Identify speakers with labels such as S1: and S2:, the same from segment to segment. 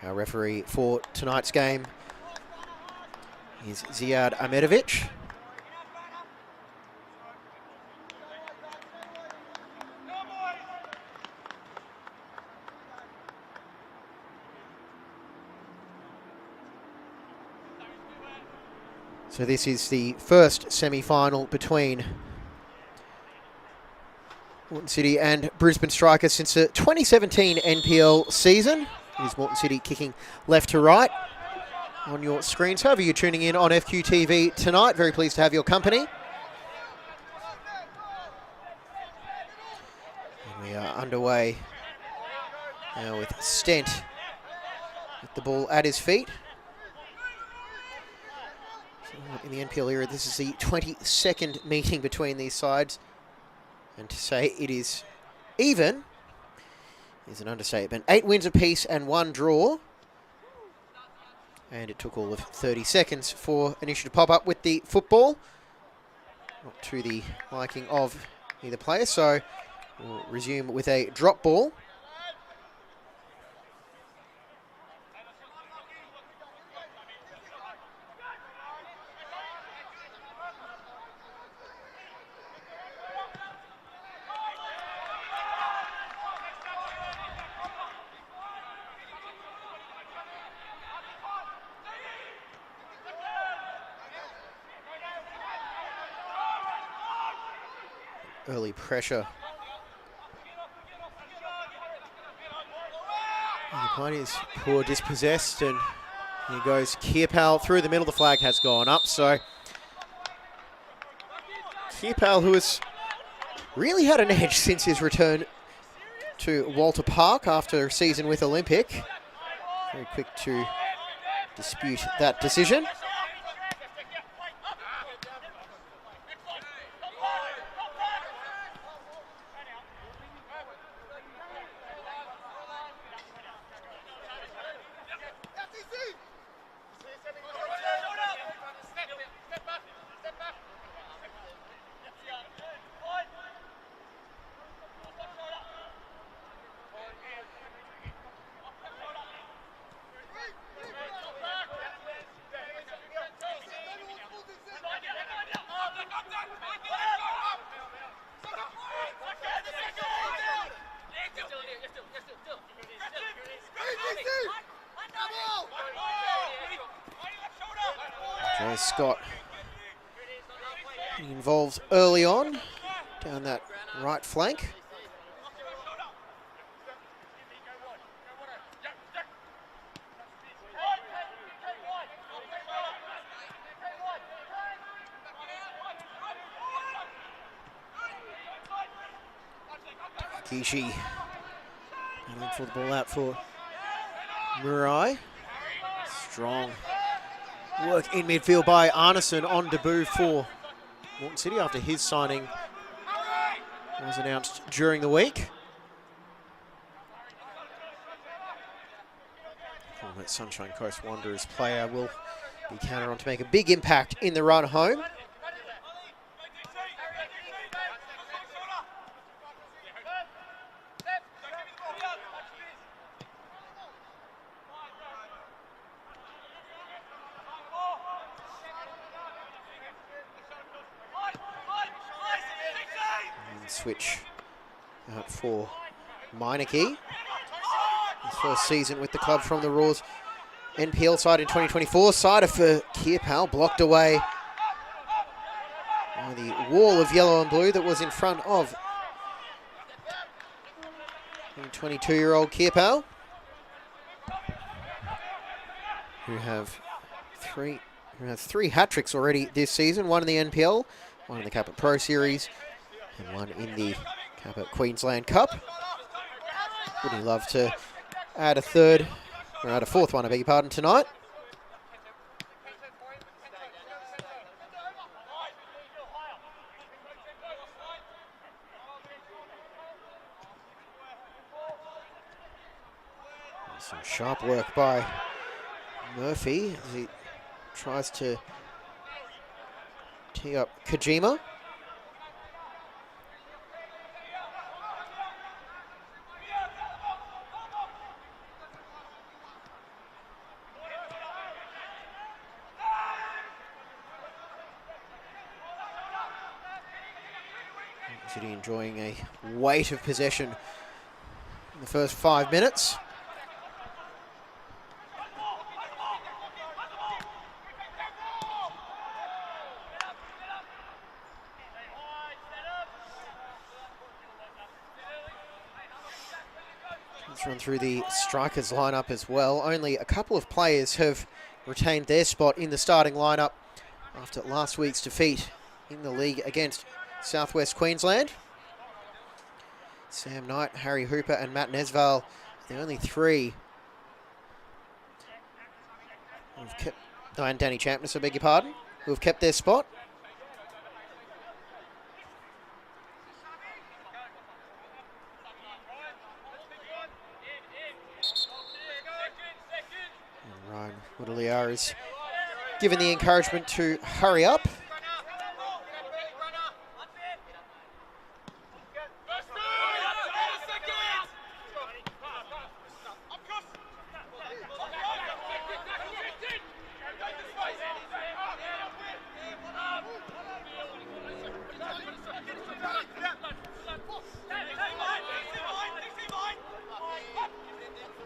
S1: Our referee for tonight's game is Ziad Ahmedovich. So this is the first semi-final between Moreton City and Brisbane Strikers since the 2017 NPL season. It is Moreton City kicking left to right on your screens. However you're tuning in on FQTV tonight, very pleased to have your company. And we are underway now with Stent with the ball at his feet. In the NPL era, this is the 22nd meeting between these sides. And to say it is even is an understatement. 8 wins apiece and 1 draw. And it took all of 30 seconds for an issue to pop up with the football. Not to the liking of either player, so we'll resume with a drop ball. Early pressure. And the play is poor, dispossessed, and here goes Kappa through the middle. The flag has gone up, so Kappa, who has really had an edge since his return to Walter Park after a season with Olympic. Very quick to dispute that decision. Scott involved early on down that right flank. Kishi looking for the ball out for Murai. Strong work in midfield by Arneson on debut for Moreton City after his signing was announced during the week. That Sunshine Coast Wanderers player will be counted on to make a big impact in the run home. Switch out for Meineke. His first season with the club from the Raws NPL side in 2024. Cider for Kappa, blocked away by the wall of yellow and blue that was in front of 22-year-old Kappa, who has three hat-tricks already this season. One in the NPL, one in the Kappa Pro Series, and one in the Kappa Queensland Cup. Would he love to add a fourth one, I beg your pardon, tonight? Some sharp work by Murphy as he tries to tee up Kojima. City enjoying a weight of possession in the first 5 minutes. Let's run through the strikers lineup as well. Only a couple of players have retained their spot in the starting lineup after last week's defeat in the league against Southwest Queensland. Sam Knight, Harry Hooper and Matt Nesval, the only three who've kept, and Danny Champness, I beg your pardon, who have kept their spot. And Ryan Woodaliar is given the encouragement to hurry up.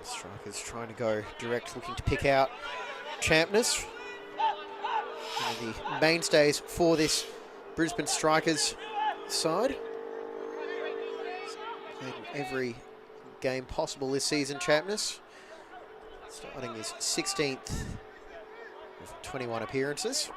S1: Strikers trying to go direct, looking to pick out Champness. One of the mainstays for this Brisbane Strikers side. Played in every game possible this season, Champness. Starting his 16th of 21 appearances.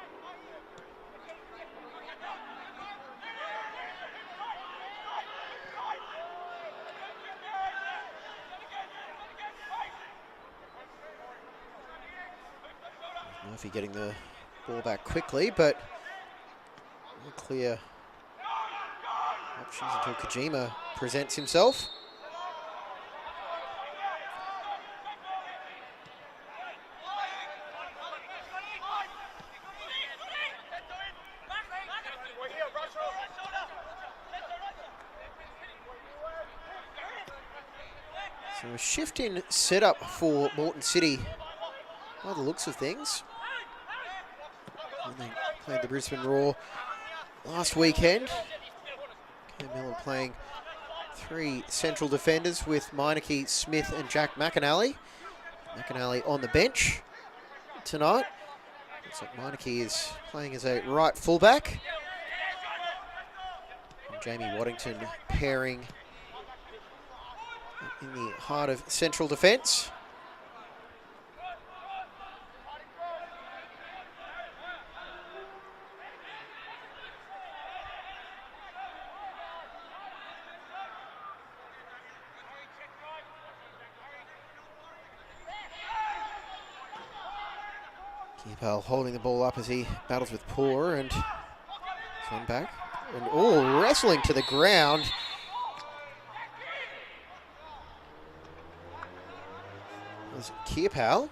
S1: Murphy getting the ball back quickly, but no clear options until Kojima presents himself. So a shift in setup for Moreton City by the looks of things. When they played the Brisbane Roar last weekend. Cam Miller playing three central defenders with Meineke, Smith and Jack McAnally. McAnally on the bench tonight. Looks like Meineke is playing as a right fullback. And Jamie Waddington pairing in the heart of central defence. Kappa holding the ball up as he battles with Poor and one back. And oh, wrestling to the ground. Was Kappa.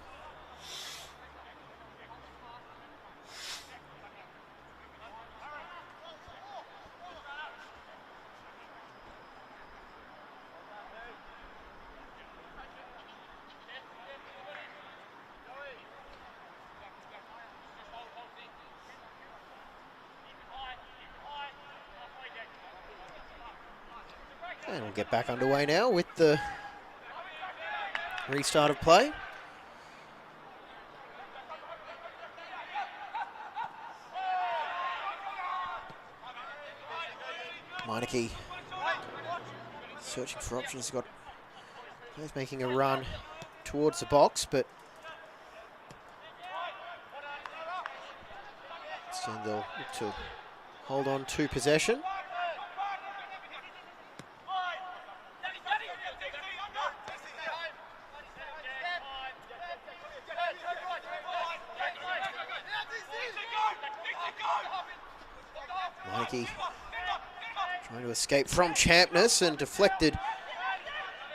S1: And we'll get back underway now with the restart of play. Meineke searching for options. He's making a run towards the box, but instead they'll look to hold on to possession. Meineke trying to escape from Champness and deflected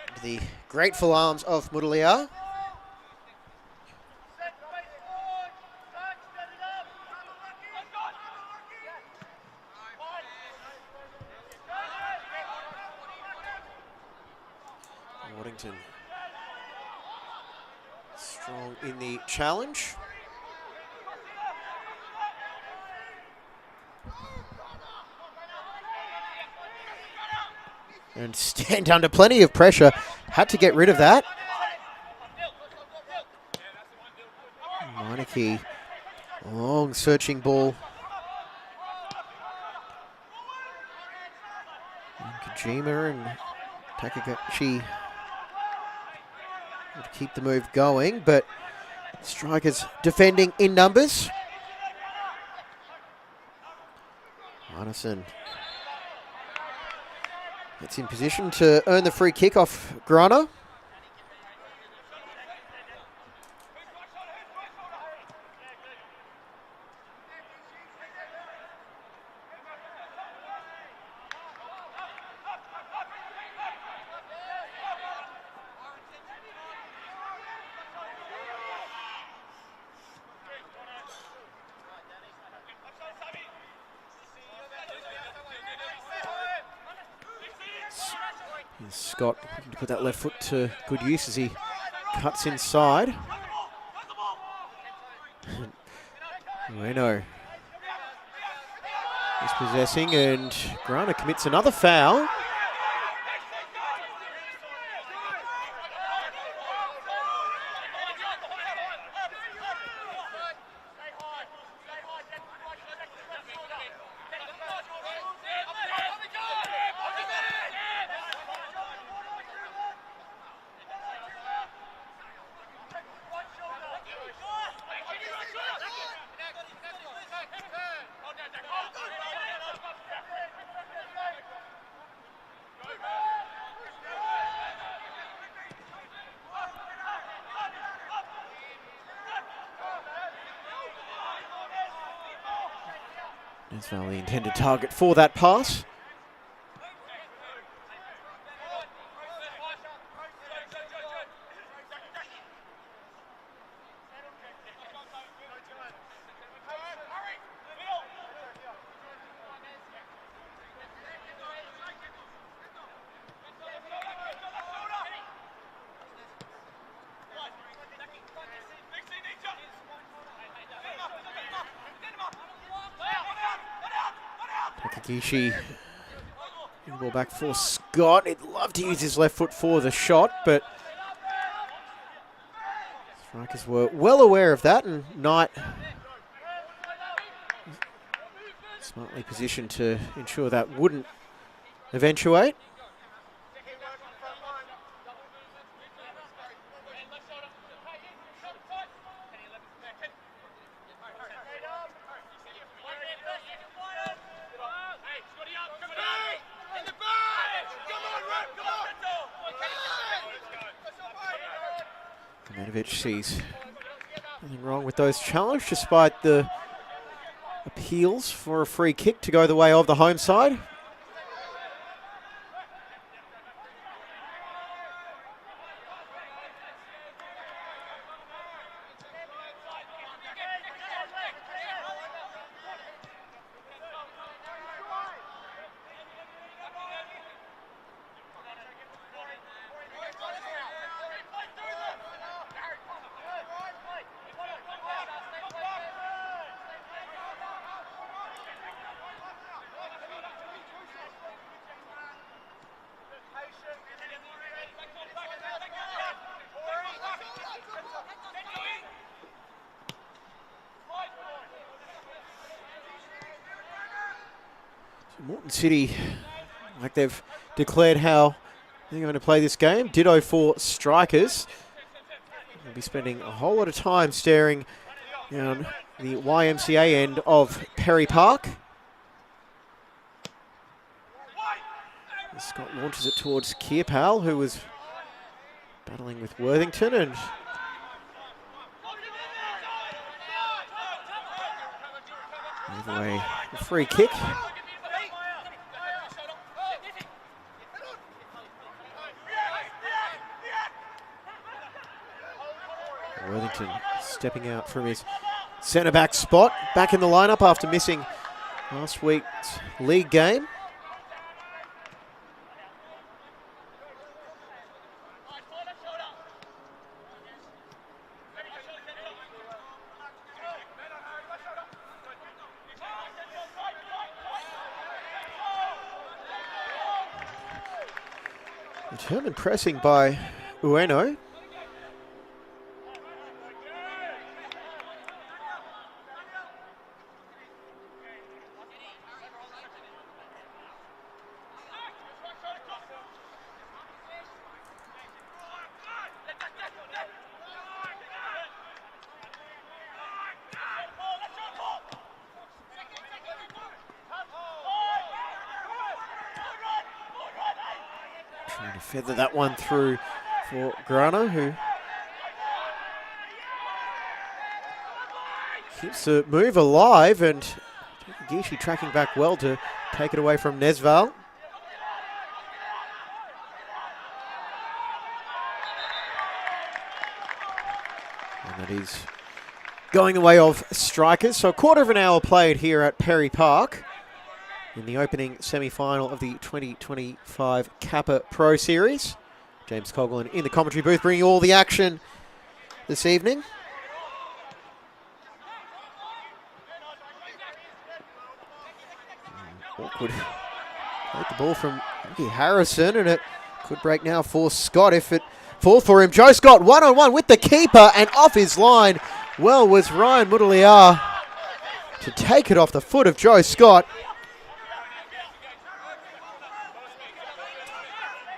S1: into the grateful arms of Woodaliar. Waddington strong in the challenge. and stand under plenty of pressure. Had to get rid of that. Meineke, long searching ball. And Kojima and Takagashi would keep the move going, but Strikers defending in numbers. Arneson gets in position to earn the free kick off Grana. Scott looking to put that left foot to good use as he cuts inside. Ueno is possessing, and Grana commits another foul. That's now the intended target for that pass. Takagishi, ball back for Scott. He'd love to use his left foot for the shot, but Strikers were well aware of that, and Knight smartly positioned to ensure that wouldn't eventuate. Sees nothing wrong with those challenges, despite the appeals for a free kick to go the way of the home side. Moreton City, like they've declared how they're going to play this game. Ditto for Strikers. They'll be spending a whole lot of time staring down the YMCA end of Perry Park. Scott launches it towards Kearpal, who was battling with Worthington, and either way, a free kick. Worthington stepping out from his centre-back spot, back in the lineup after missing last week's league game. Determined pressing by Ueno. Trying to feather that one through for Grana, who keeps the move alive, and Gishi tracking back well to take it away from Nesval. And that is going the way of strikers. So a quarter of an hour played here at Perry Park in the opening semi-final of the 2025 Kappa Pro Series. James Coughlin in the commentary booth bringing all the action this evening. Awkward. Take the ball from Ricky Harrison, and it could break now for Scott if it falls for him. Joe Scott one-on-one with the keeper and off his line. Well was Ryan Mudaliar to take it off the foot of Joe Scott.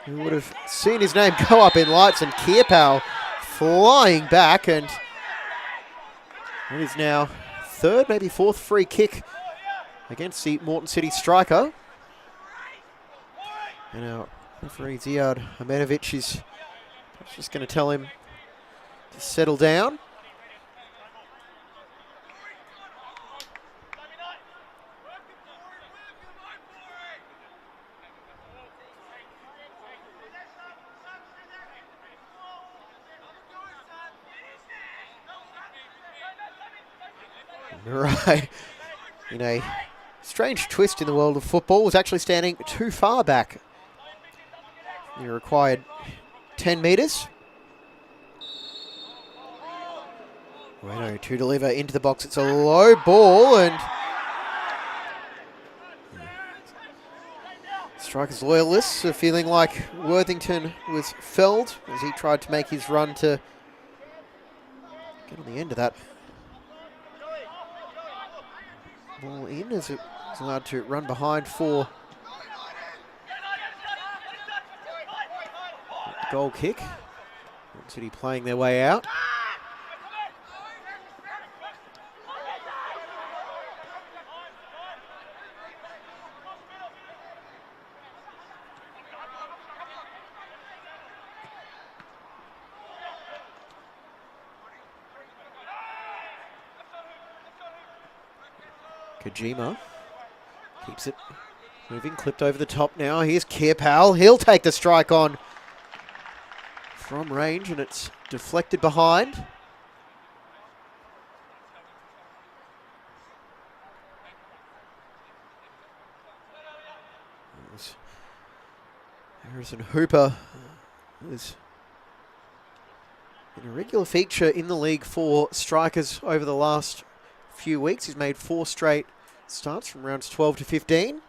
S1: Who would have seen his name go up in lights, and Kappa flying back, and it is now third, maybe fourth free kick against the Moreton City striker. And our referee Ziad Ahmedovich is just going to tell him to settle down. Right, in a strange twist in the world of football, was actually standing too far back. He required 10 metres. Bueno to deliver into the box. It's a low ball, and Strikers loyalists are feeling like Worthington was felled as he tried to make his run to get on the end of that ball in, as it was allowed to run behind for goal kick. Moreton City playing their way out. Kojima keeps it moving, clipped over the top now. Here's Kappa. He'll take the strike on from range, and it's deflected behind. Harrison Hooper is been a regular feature in the league for strikers over the last few weeks. He's made 4 straight starts from rounds 12 to 15.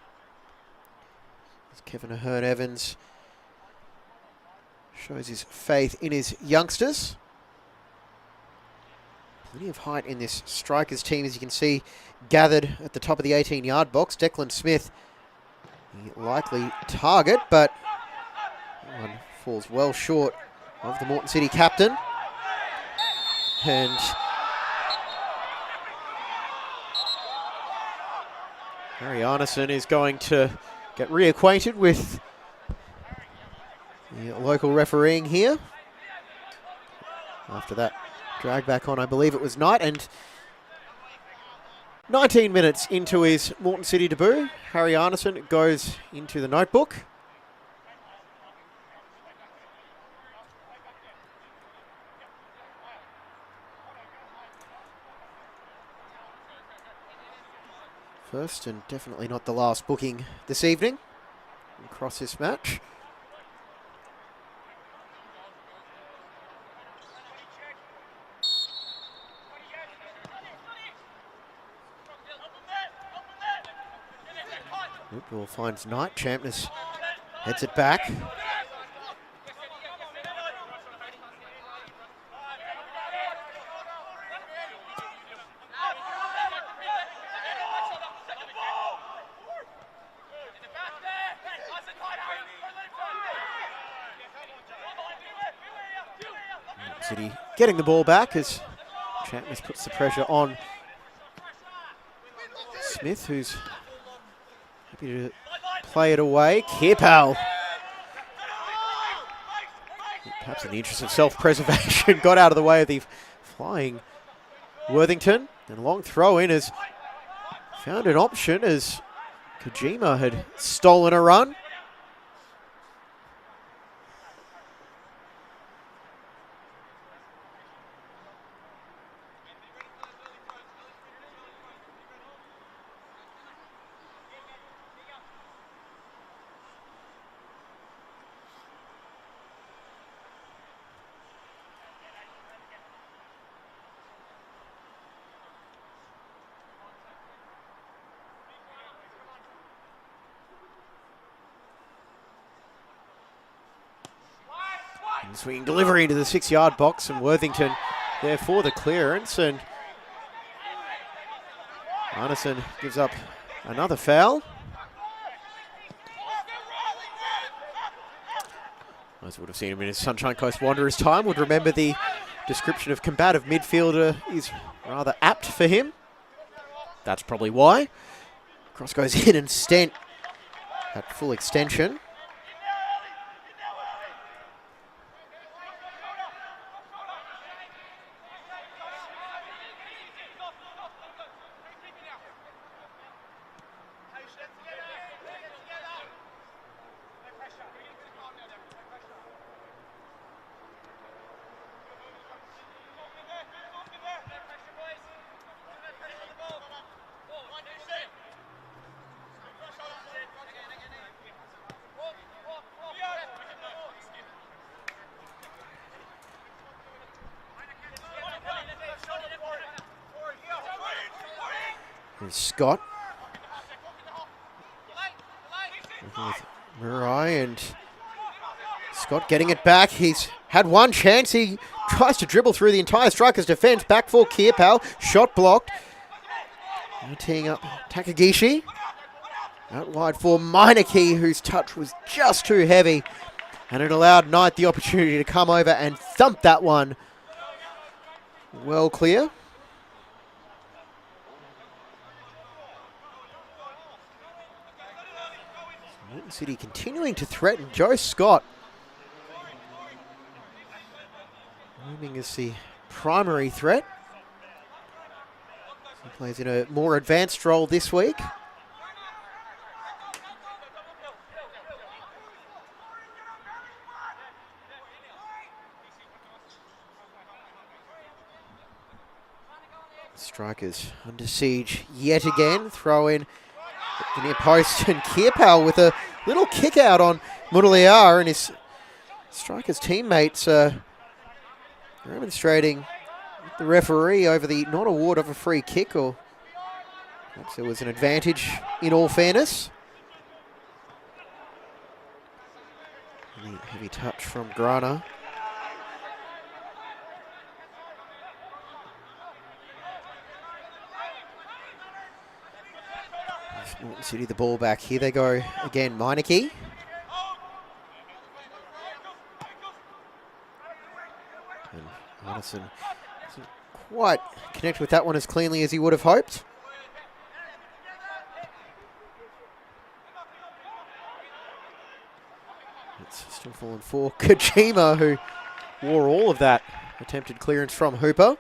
S1: As Kevin Ahern-Evans shows his faith in his youngsters. Plenty of height in this strikers team, as you can see, gathered at the top of the 18-yard box. Declan Smith, the likely target, but that one falls well short of the Moreton City captain. And Harry Arneson is going to get reacquainted with the local refereeing here. After that drag back on, I believe it was Knight, and 19 minutes into his Moreton City debut, Harry Arneson goes into the notebook. First and definitely not the last booking this evening across this match. Ball finds Knight. Champness heads it back. City getting the ball back as Chapman puts the pressure on Smith, who's happy to play it away. Kappa, perhaps in the interest of self-preservation, got out of the way of the flying Worthington. And a long throw in has found an option as Kojima had stolen a run. Swinging delivery into the 6-yard box, and Worthington there for the clearance, and Arneson gives up another foul. Those would have seen him in his Sunshine Coast Wanderers time would remember the description of combative midfielder is rather apt for him. That's probably why. Cross goes in and Stent at full extension. Here's Scott. With Murray, and Scott getting it back. He's had one chance. He tries to dribble through the entire striker's defence. Back for Kappa. Shot blocked. Now teeing up Takagishi. Out wide for Meineke, whose touch was just too heavy. And it allowed Knight the opportunity to come over and thump that one well clear. Moreton City continuing to threaten Joe Scott. Looming as the primary threat. He plays in a more advanced role this week. Strikers under siege yet again. Throw in the near post, and Kappa with a little kick out on Mudaliar, and his Strikers teammates demonstrating with the referee over the non-award of a free kick, or perhaps there was an advantage in all fairness. Heavy touch from Grana. Moreton City the ball back. Here they go again. Meineke. And Arneson doesn't quite connect with that one as cleanly as he would have hoped. It's still falling for Kojima, who wore all of that attempted clearance from Hooper.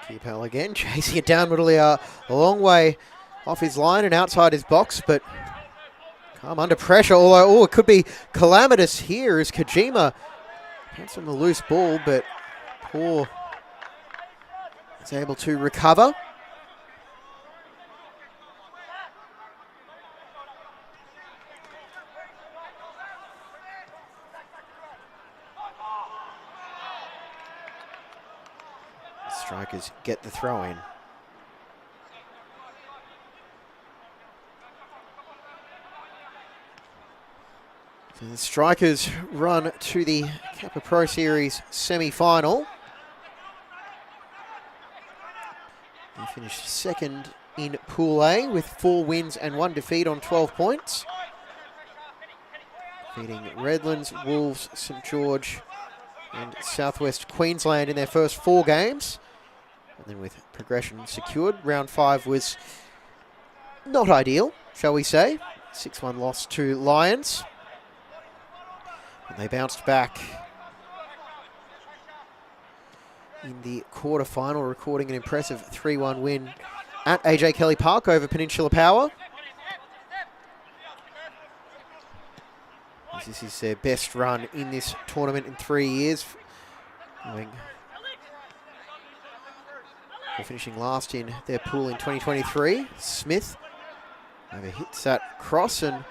S1: Kappa again, chasing it down Mudaliar a long way off his line and outside his box, but come under pressure, although it could be calamitous here as Kojima has on the loose ball, but Paul is able to recover. Strikers get the throw in. So the Strikers run to the Kappa Pro Series semi-final. They finished second in Pool A with 4 wins and 1 defeat on 12 points. Beating Redlands, Wolves, St George and Southwest Queensland in their first 4 games. And then with progression secured, round 5 was not ideal, shall we say. 6-1 loss to Lions. And they bounced back in the quarterfinal, recording an impressive 3-1 win at AJ Kelly Park over Peninsula Power. This is their best run in this tournament in 3 years. They're finishing last in their pool in 2023. Smith overhits that cross and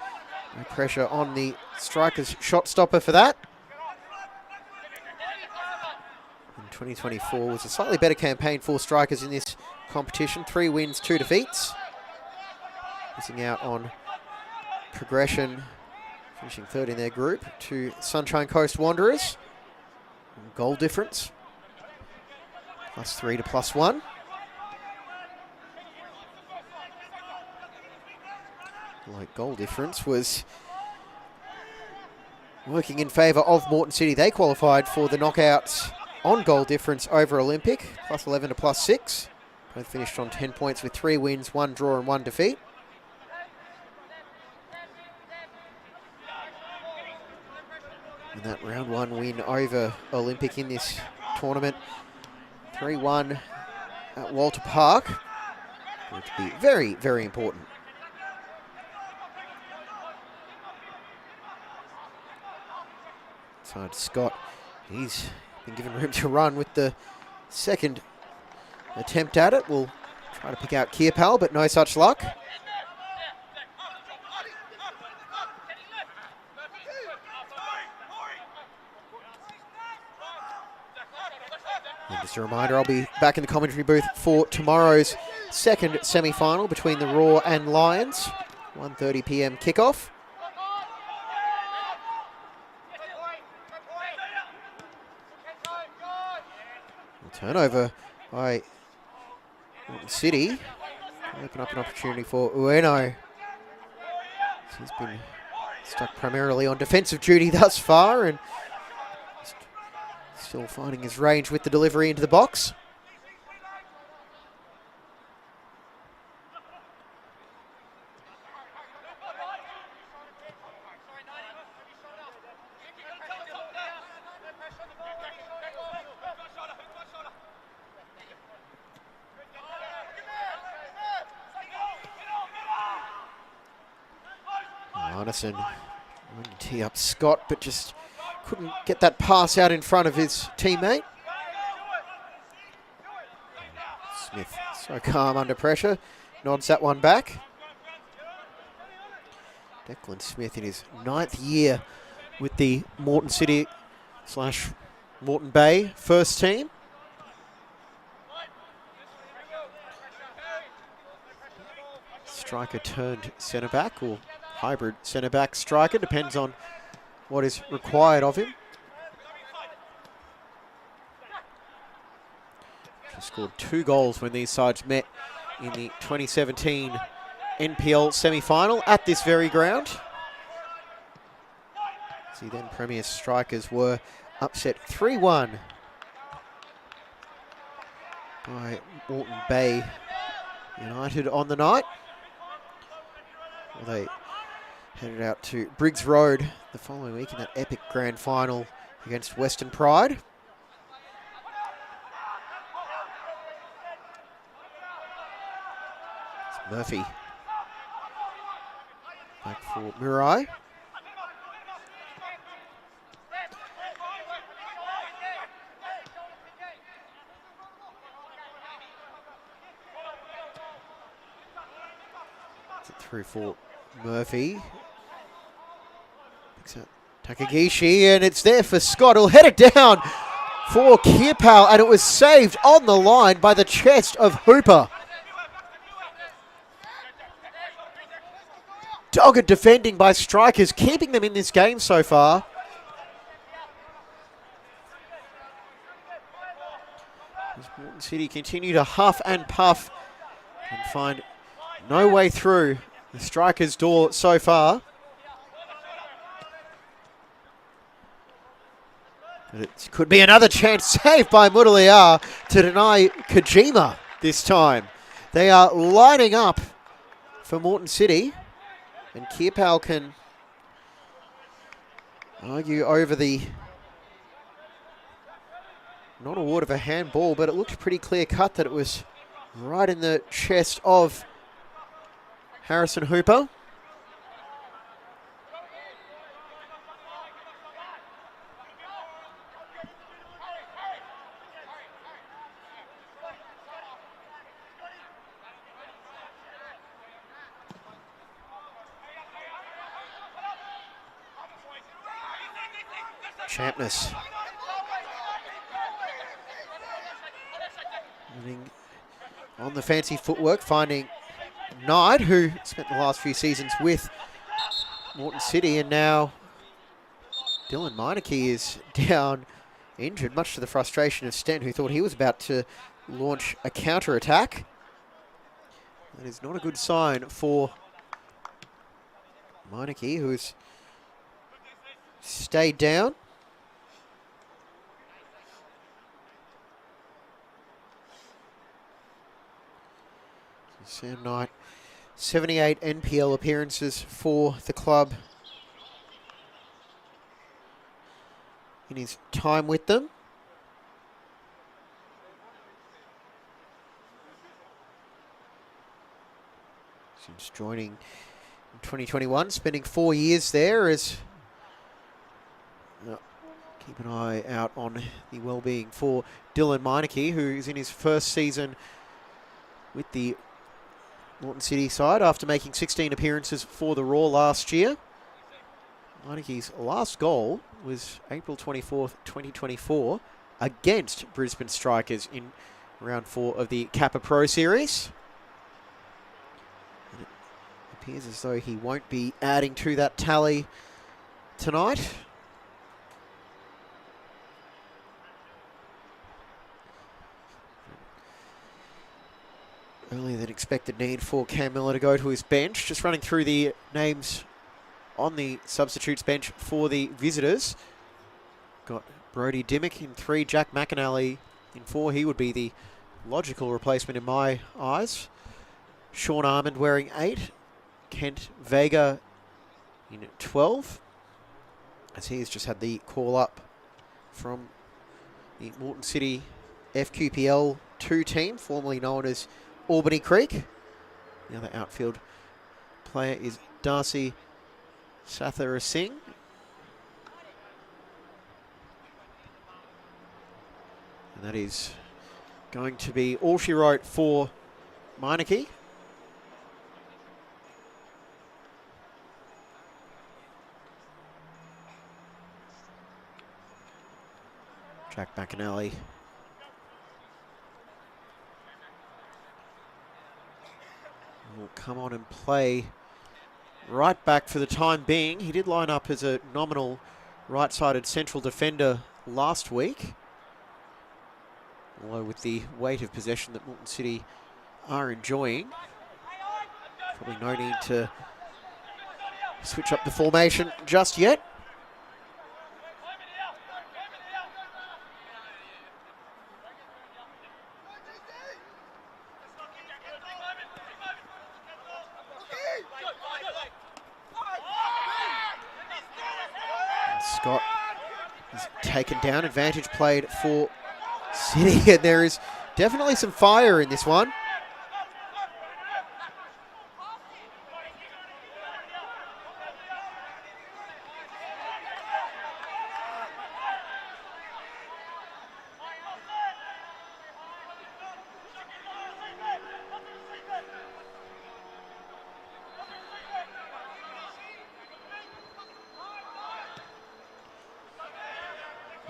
S1: no pressure on the Strikers shot stopper for that. In 2024 was a slightly better campaign for Strikers in this competition. 3 wins, 2 defeats. Missing out on progression, finishing 3rd in their group to Sunshine Coast Wanderers. Goal difference, +3 to +1. Like goal difference was working in favour of Moreton City. They qualified for the knockouts on goal difference over Olympic, +11 to +6. Both finished on 10 points with 3 wins, 1 draw and 1 defeat. And that round 1 win over Olympic in this tournament, 3-1 at Walter Park, going to be very, very important. Side Scott, he's been given room to run with the second attempt at it. We'll try to pick out Kierpal, but no such luck. And just a reminder, I'll be back in the commentary booth for tomorrow's second semi-final between the Raw and Lions. 1:30 p.m. kickoff. Turnover by Moreton City. Open up an opportunity for Ueno. He's been stuck primarily on defensive duty thus far and still finding his range with the delivery into the box. Arneson wanting to tee up Scott, but just couldn't get that pass out in front of his teammate. Smith, so calm under pressure, nods that one back. Declan Smith in his 9th year with the Moreton City / Moreton Bay first team. Striker turned centre back, or hybrid centre back striker, depends on what is required of him. He scored 2 goals when these sides met in the 2017 NPL semi-final at this very ground. The then Premier Strikers were upset 3-1 by Moreton Bay United on the night. Well, they headed out to Briggs Road the following week in that epic grand final against Western Pride. It's Murphy back for Murai. Through for Murphy. Picks up Takagishi, and it's there for Scott. He'll head it down for Kappa, and it was saved on the line by the chest of Hooper. Dogged defending by strikers, keeping them in this game so far. As Moreton City continue to huff and puff and find no way through the strikers' door so far. But it could be another chance saved by Mudaliar to deny Kojima this time. They are lining up for Moreton City, and Kappa can argue over the non-award of a handball, but it looked pretty clear cut that it was right in the chest of Harrison Hooper. Champness on the fancy footwork, finding Knight, who spent the last few seasons with Moreton City, and now Dylan Meineke is down injured, much to the frustration of Sten, who thought he was about to launch a counter-attack. That is not a good sign for Meineke, who's stayed down. Sam Knight, 78 NPL appearances for the club in his time with them. Since joining in 2021, spending 4 years there as keep an eye out on the well-being for Dylan Meineke, who is in his first season with the Moreton City side after making 16 appearances for the Raw last year. Meineke's last goal was April 24th, 2024 against Brisbane Strikers in round 4 of the Kappa Pro Series. And it appears as though he won't be adding to that tally tonight. Earlier than expected need for Cam Miller to go to his bench. Just running through the names on the substitutes bench for the visitors. Got Brody Dimmick in 3, Jack McAnally in 4. He would be the logical replacement in my eyes. Sean Armand wearing 8. Kent Vega in 12. As he has just had the call up from the Moreton City FQPL 2 team, formerly known as Albany Creek. The other outfield player is Darcy Sathara Singh. And that is going to be all she wrote for Meineke. Jack McAnally will come on and play right back for the time being. He did line up as a nominal right-sided central defender last week. Although with the weight of possession that Moreton City are enjoying, probably no need to switch up the formation just yet. Scott is taken down. Advantage played for City, and there is definitely some fire in this one.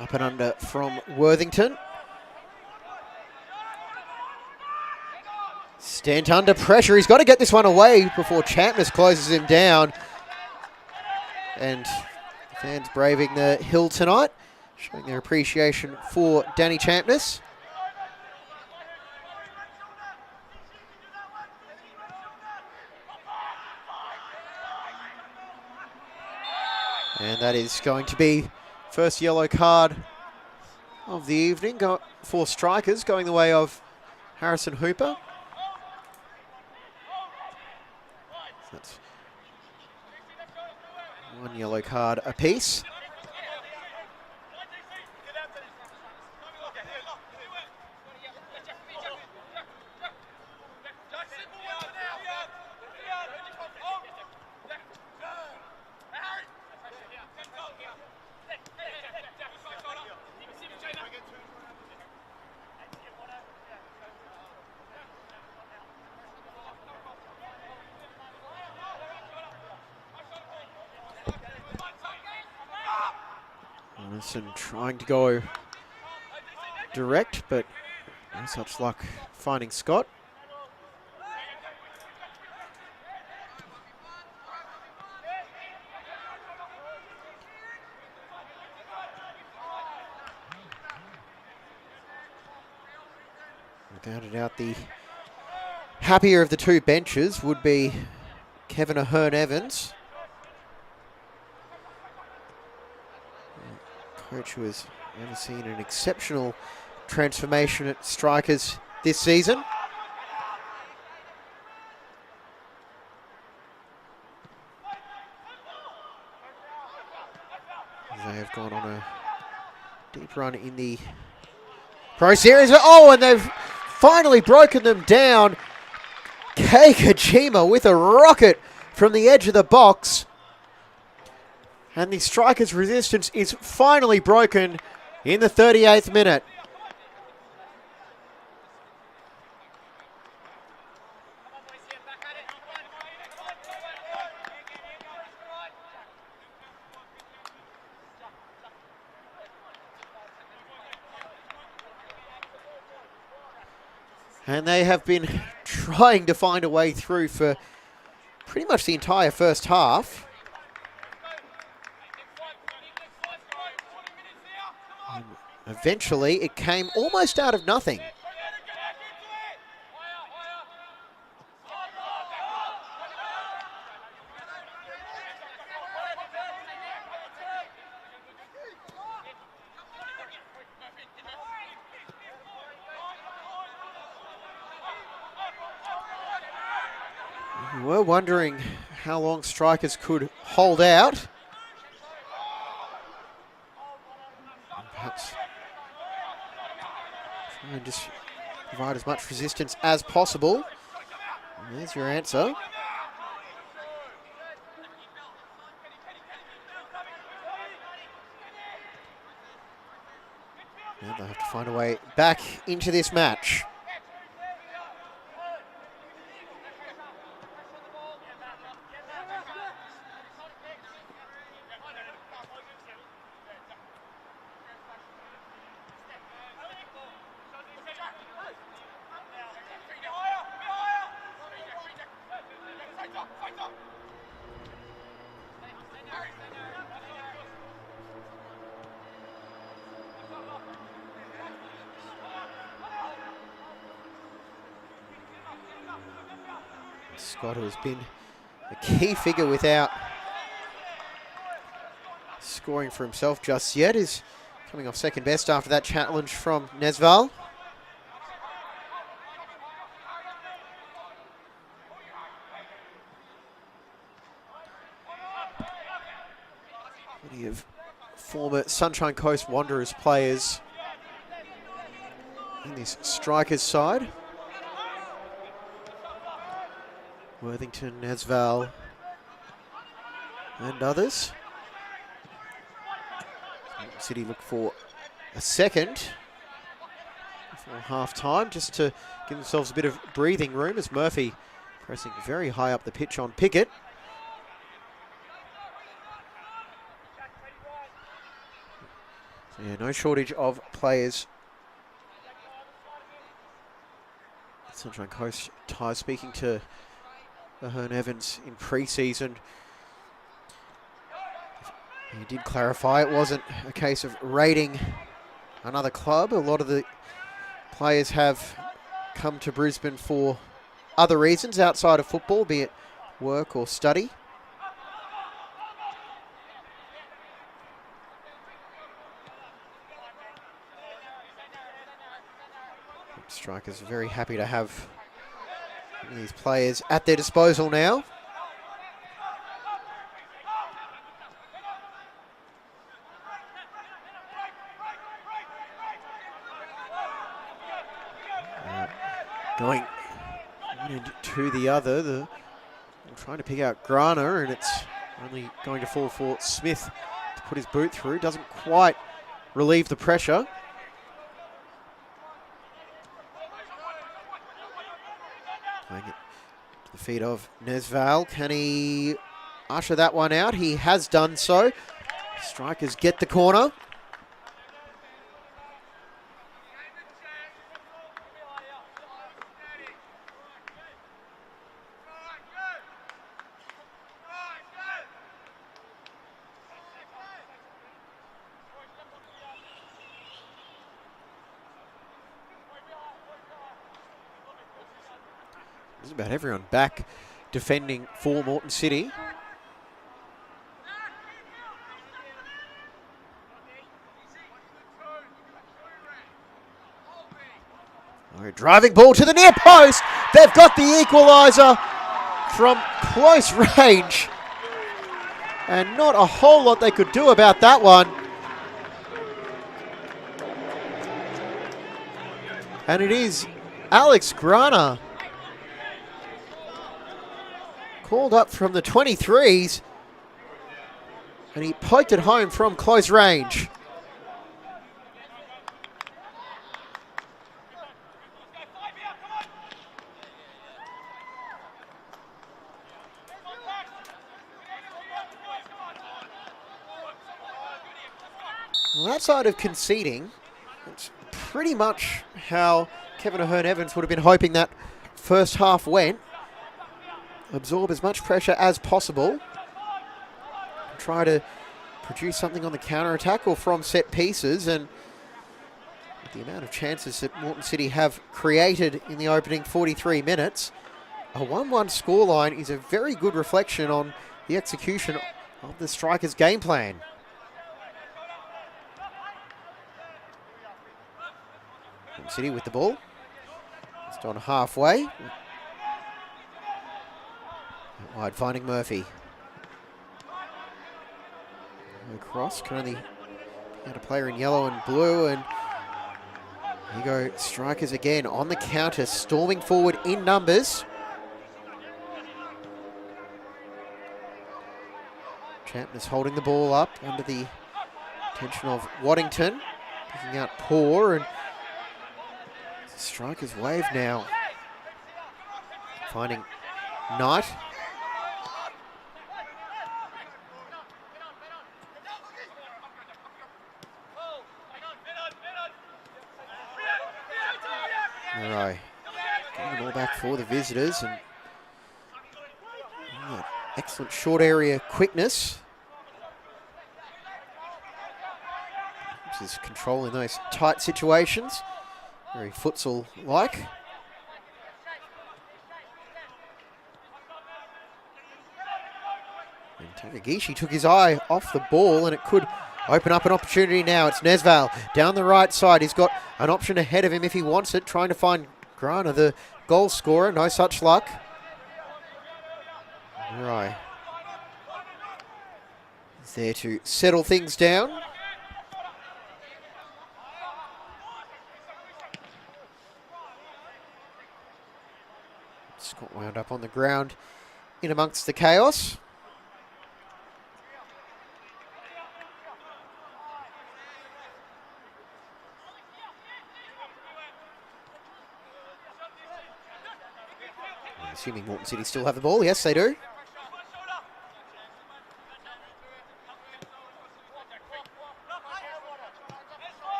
S1: Up and under from Worthington. Stent under pressure. He's got to get this one away before Champness closes him down. And fans braving the hill tonight, showing their appreciation for Danny Champness. And that is going to be first yellow card of the evening for strikers, going the way of Harrison Hooper. That's one yellow card apiece. Trying to go direct, but no such luck finding Scott. Without a doubt, the happier of the two benches would be Kevin Ahern-Evans, coach who has never seen an exceptional transformation at strikers this season. They have gone on a deep run in the Pro Series. Oh, and they've finally broken them down. Kei Kojima with a rocket from the edge of the box. And the strikers' resistance is finally broken in the 38th minute. And they have been trying to find a way through for pretty much the entire first half. Eventually, it came almost out of nothing. We were wondering how long strikers could hold out. Perhaps try and just provide as much resistance as possible. And there's your answer. And they'll have to find a way back into this match. Scott, who has been a key figure without scoring for himself just yet, is coming off second best after that challenge from Nesval. Plenty of former Sunshine Coast Wanderers players in this strikers side. Worthington, Nesval, and others. City look for a second before half-time, just to give themselves a bit of breathing room, as Murphy pressing very high up the pitch on Pickett. Yeah, no shortage of players. Sunshine Coast Ties speaking to Ahern Evans in pre-season. He did clarify it wasn't a case of raiding another club. A lot of the players have come to Brisbane for other reasons outside of football, be it work or study. Strikers are very happy to have these players at their disposal now. Going one end to the other. They're trying to pick out Grana, and it's only going to fall for Smith to put his boot through. Doesn't quite relieve the pressure. Playing it to the feet of Nesval. Can he usher that one out? He has done so. Strikers get the corner. There's about everyone back defending for Moreton City. Driving ball to the near post. They've got the equaliser from close range. And not a whole lot they could do about that one. And it is Alex Grana, called up from the 23s, and he poked it home from close range. Well, outside of conceding, it's pretty much how Kevin Ahern Evans would have been hoping that first half went. Absorb as much pressure as possible. Try to produce something on the counter-attack or from set pieces. And the amount of chances that Moreton City have created in the opening 43 minutes, a 1-1 scoreline is a very good reflection on the execution of the Strikers' game plan. Moreton City with the ball. Just on halfway. Wide, finding Murphy. Across, can only get a player in yellow and blue, and here you go, Strikers again on the counter, storming forward in numbers. Champness holding the ball up under the attention of Waddington, picking out Poor, and Strikers wave now. Finding Knight. Right, getting the ball back for the visitors, and excellent short area quickness. This is control in those tight situations, very futsal-like. And Takagishi took his eye off the ball, and it could open up an opportunity now. It's Nesval down the right side. He's got an option ahead of him if he wants it, trying to find Grana, the goal scorer. No such luck. Right. He's there to settle things down. Scott wound up on the ground in amongst the chaos. Assuming Moreton City still have the ball. Yes, they do.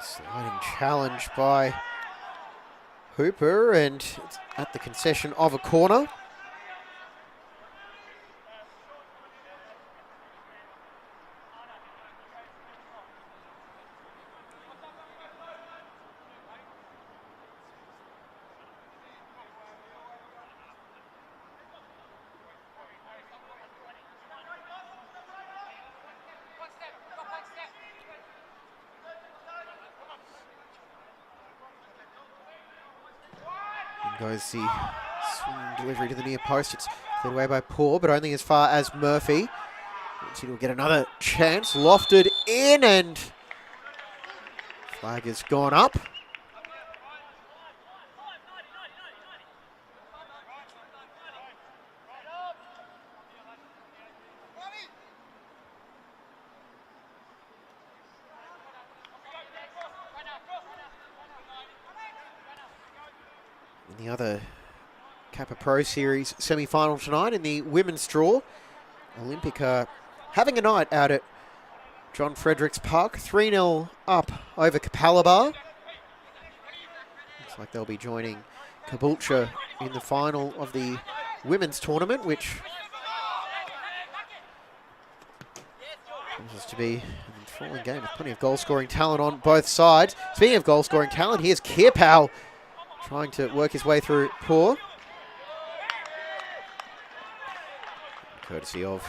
S1: Sliding challenge by Hooper, and it's at the concession of a corner. Goes the swing delivery to the near post. It's cleared away by Paul, but only as far as Murphy. He will get another chance. Lofted in, and flag has gone up. In the other Kappa Pro Series semi-final tonight in the women's draw, Olympic are having a night out at John Fredericks Park. 3-0 up over Kapalaba. Looks like they'll be joining Caboolture in the final of the women's tournament, which promises to be an enthralling game with plenty of goal-scoring talent on both sides. Speaking of goal-scoring talent, here's Kirpal trying to work his way through Poor. Courtesy of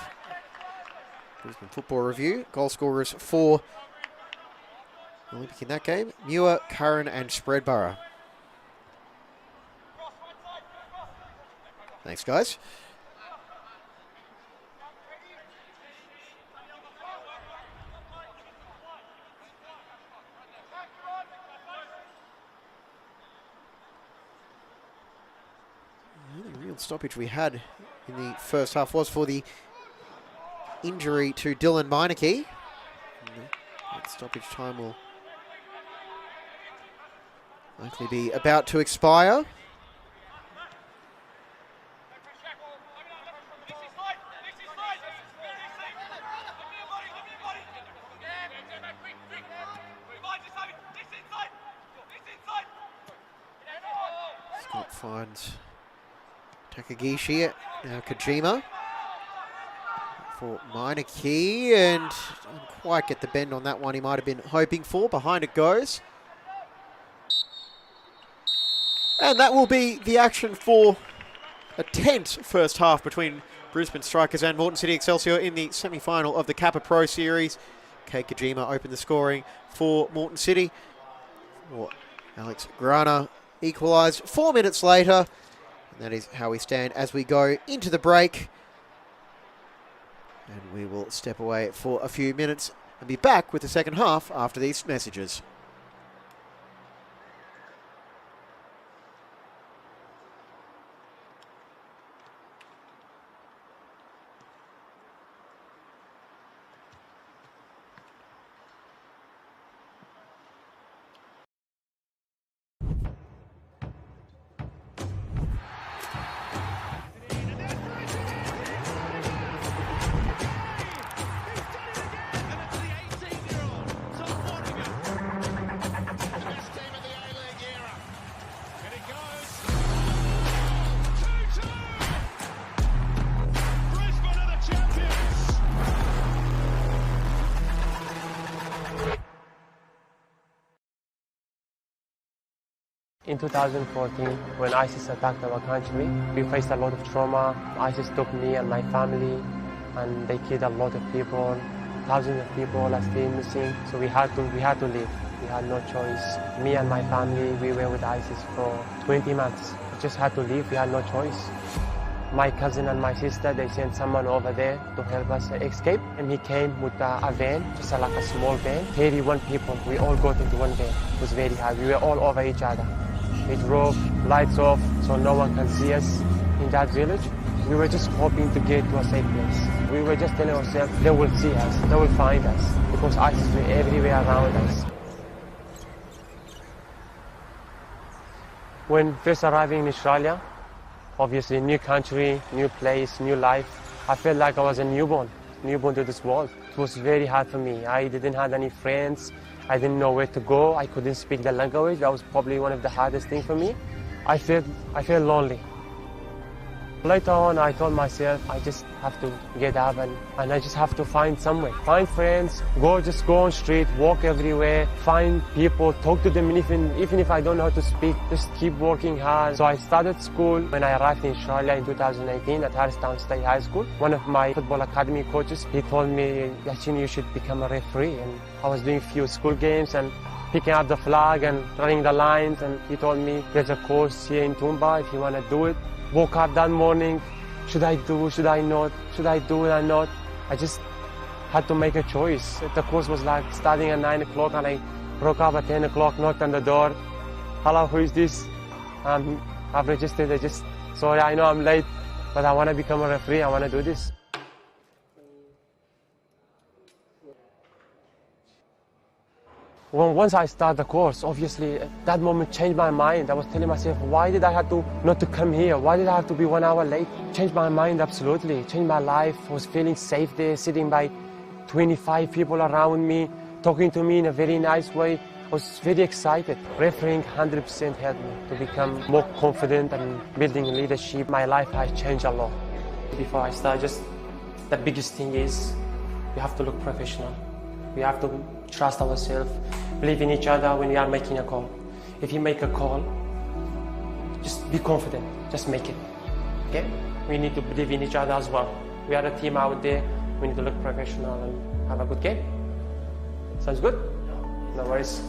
S1: Brisbane Football Review. Goal scorers for Olympic in that game: Muir, Curran and Spreadborough. Thanks, guys. The real stoppage we had in the first half was for the injury to Dylan Meineke. That stoppage time will likely be about to expire. Scott finds Takagishi, now Kojima for Meineke, and didn't quite get the bend on that one he might have been hoping for. Behind it goes. And that will be the action for a tense first half between Brisbane Strikers and Moreton City Excelsior in the semi-final of the Kappa Pro Series. Kate Kojima opened the scoring for Moreton City. Alex Grana equalised 4 minutes later. That is how we stand as we go into the break. And we will step away for a few minutes and be back with the second half after these messages.
S2: In 2014, when ISIS attacked our country, we faced a lot of trauma. ISIS took me and my family, and they killed a lot of people. Thousands of people are still missing, so we had to leave. We had no choice. Me and my family, we were with ISIS for 20 months. We just had to leave, we had no choice. My cousin and my sister, they sent someone over there to help us escape, and he came with a van, just like a small van. 31 people, we all got into one van. It was very hard, we were all over each other. We drove lights off so no one can see us in that village. We were just hoping to get to a safe place. We were just telling ourselves they will see us, they will find us, because ISIS were everywhere around us. When first arriving in Australia, obviously new country, new place, new life, I felt like I was a newborn to this world. It was very hard for me. I didn't have any friends. I didn't know where to go. I couldn't speak the language. That was probably one of the hardest things for me. I felt lonely. Later on, I told myself I just have to get up and I just have to find somewhere. Find friends, just go on street, walk everywhere, find people, talk to them, and even if I don't know how to speak, just keep working hard. So I started school when I arrived in Australia in 2018 at Harristown State High School. One of my football academy coaches, he told me, Yachin, you should become a referee. And I was doing a few school games and picking up the flag and running the lines, and he told me, there's a course here in Toomba if you want to do it. Woke up that morning, should I do, should I not, should I do it or not? I just had to make a choice. The course was like starting at 9 o'clock and I broke up at 10 o'clock, knocked on the door. Hello, who is this? I've registered, sorry, I know I'm late, but I want to become a referee, I want to do this. Well, once I started the course, obviously, that moment changed my mind. I was telling myself, why did I have to not to come here? Why did I have to be 1 hour late? Changed my mind, absolutely. Changed my life. I was feeling safe there, sitting by 25 people around me, talking to me in a very nice way. I was very excited. Refereeing 100% helped me to become more confident and building leadership. My life has changed a lot. Before I start, just the biggest thing is you have to look professional. We have to trust ourselves, believe in each other when we are making a call. If you make a call, just be confident, just make it, okay? We need to believe in each other as well. We are a team out there, we need to look professional and have a good game. Sounds good? No worries.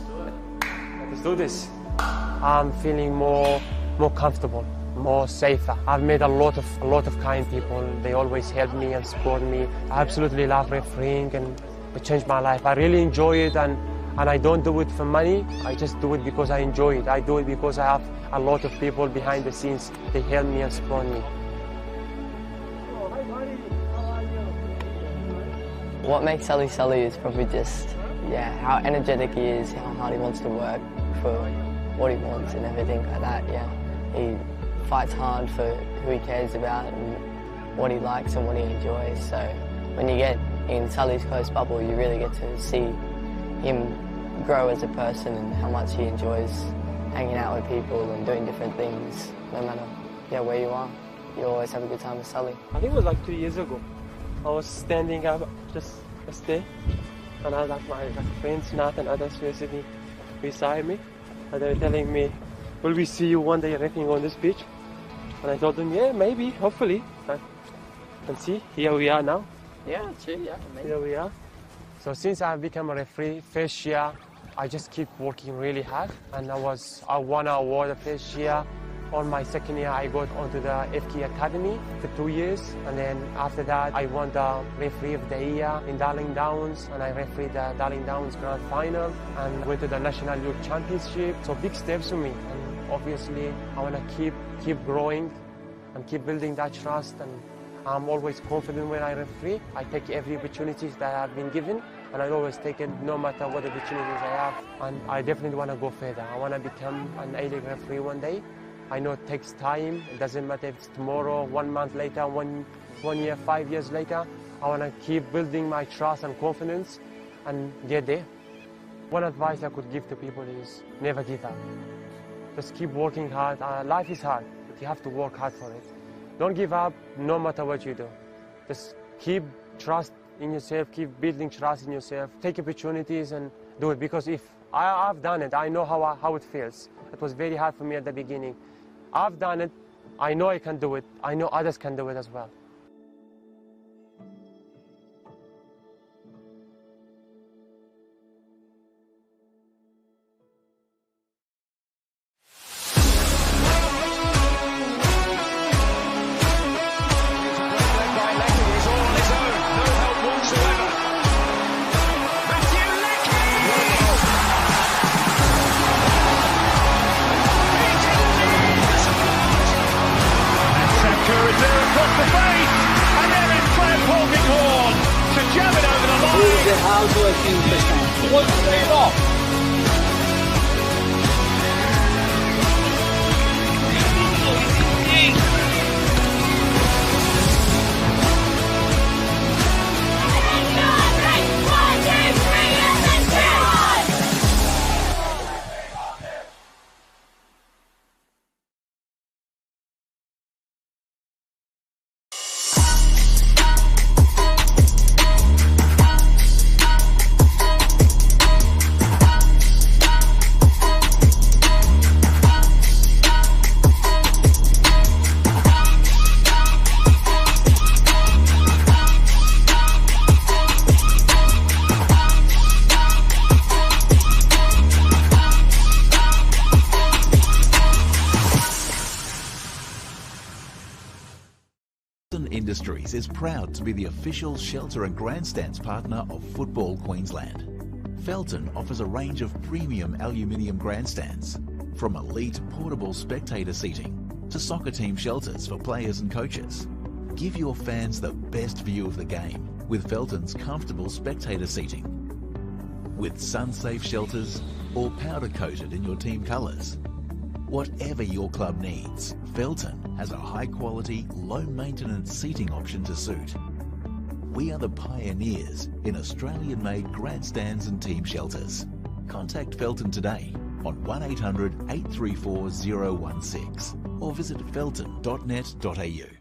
S2: Let's do this. I'm feeling more comfortable, more safer. I've met a lot of kind people. They always help me and support me. I absolutely love refereeing and it changed my life. I really enjoy it and I don't do it for money. I just do it because I enjoy it. I do it because I have a lot of people behind the scenes. They help me and support me.
S3: What makes Sully Sully is probably just, how energetic he is, how hard he wants to work for what he wants and everything like that, He fights hard for who he cares about and what he likes and what he enjoys. So when you get in Sully's close bubble, you really get to see him grow as a person and how much he enjoys hanging out with people and doing different things, no matter where you are. You always have a good time with Sully.
S2: I think it was like 2 years ago. I was standing up just there, and I was my friends, Nat and others were sitting beside me, and they were telling me, will we see you one day refereeing on this pitch? And I told them, yeah, maybe, hopefully. And see, here we are now.
S3: Yeah, true, maybe.
S2: Here we are. So since I've become a referee, first year, I just keep working really hard. And I won an award the first year. On my second year, I got onto the FK Academy for 2 years. And then after that, I won the referee of the year in Darling Downs. And I refereed the Darling Downs Grand Final and went to the National Youth Championship. So big steps for me. And obviously, I want to keep growing and keep building that trust. And I'm always confident when I referee. I take every opportunity that I've been given, and I always take it no matter what opportunities I have. And I definitely want to go further. I want to become an A-League referee one day. I know it takes time. It doesn't matter if it's tomorrow, 1 month later, one year, 5 years later. I want to keep building my trust and confidence and get there. One advice I could give to people is never give up. Just keep working hard. Life is hard, but you have to work hard for it. Don't give up no matter what you do. Just keep trust in yourself, keep building trust in yourself. Take opportunities and do it, because if I've done it, I know how it feels. It was very hard for me at the beginning. I've done it, I know I can do it, I know others can do it as well.
S4: Felton Industries is proud to be the official shelter and grandstands partner of Football Queensland. Felton offers a range of premium aluminium grandstands, from elite portable spectator seating to soccer team shelters for players and coaches. Give your fans the best view of the game with Felton's comfortable spectator seating. With sun-safe shelters or powder-coated in your team colours. Whatever your club needs, Felton has a high-quality, low-maintenance seating option to suit. We are the pioneers in Australian-made grandstands and team shelters. Contact Felton today on 1800 834 016 or visit felton.net.au.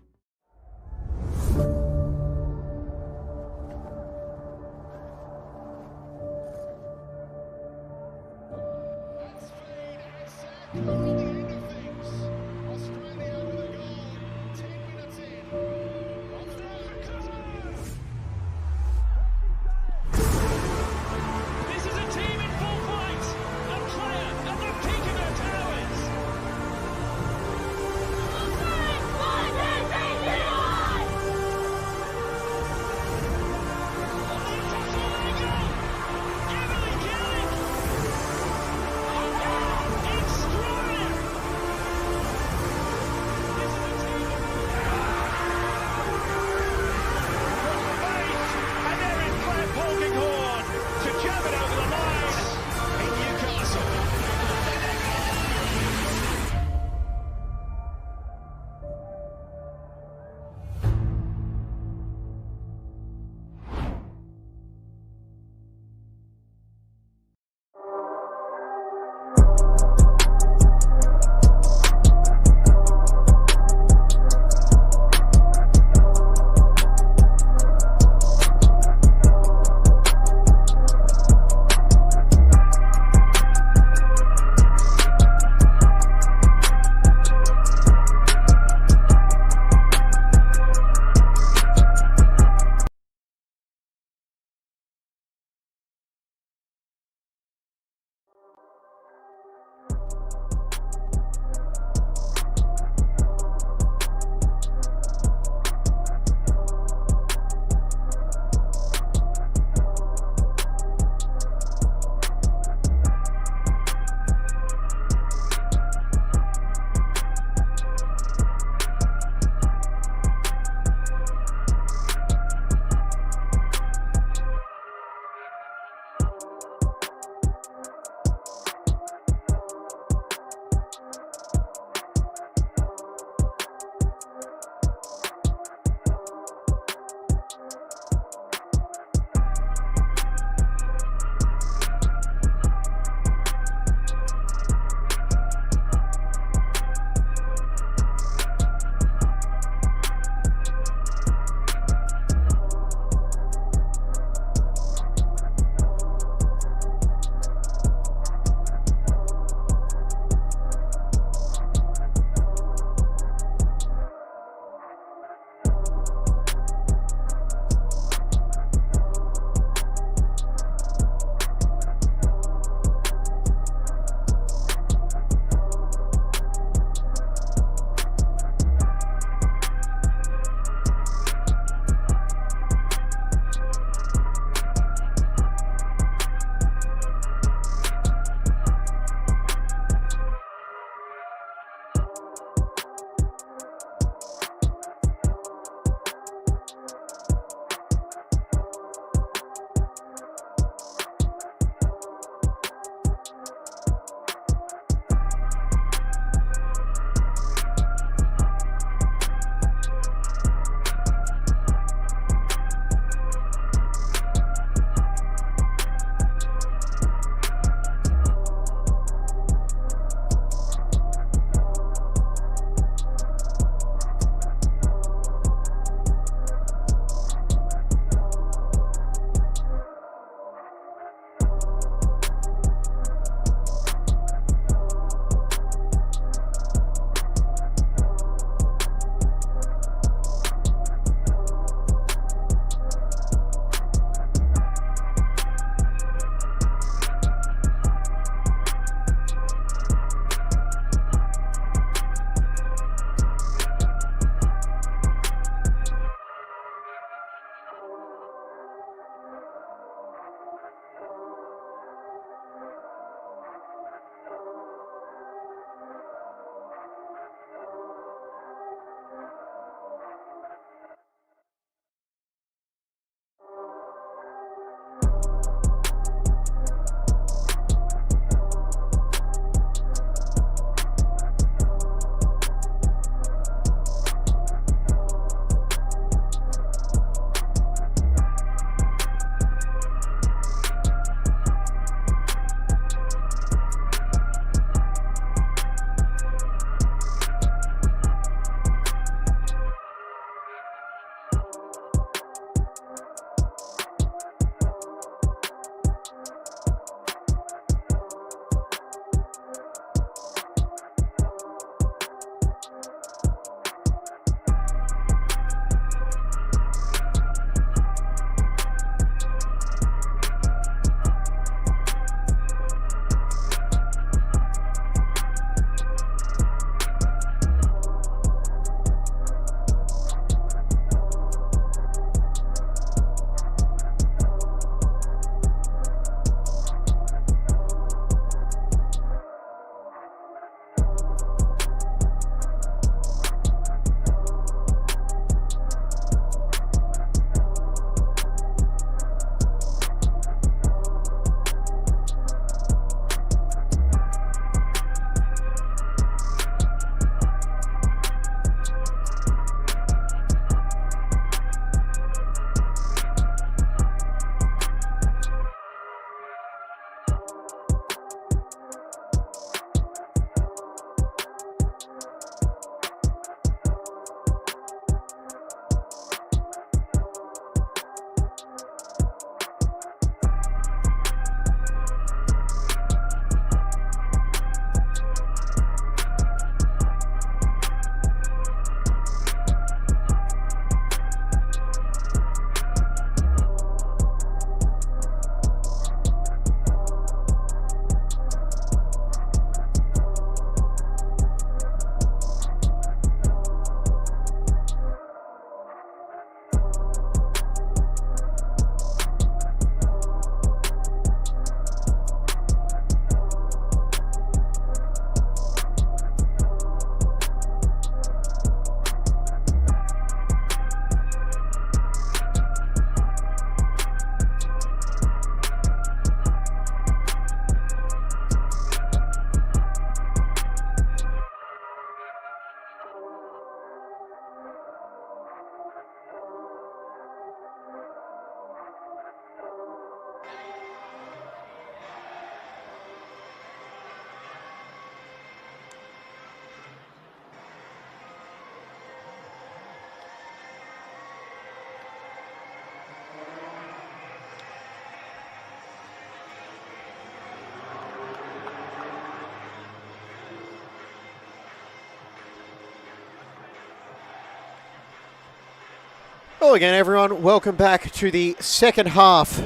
S1: Hello again, everyone. Welcome back to the second half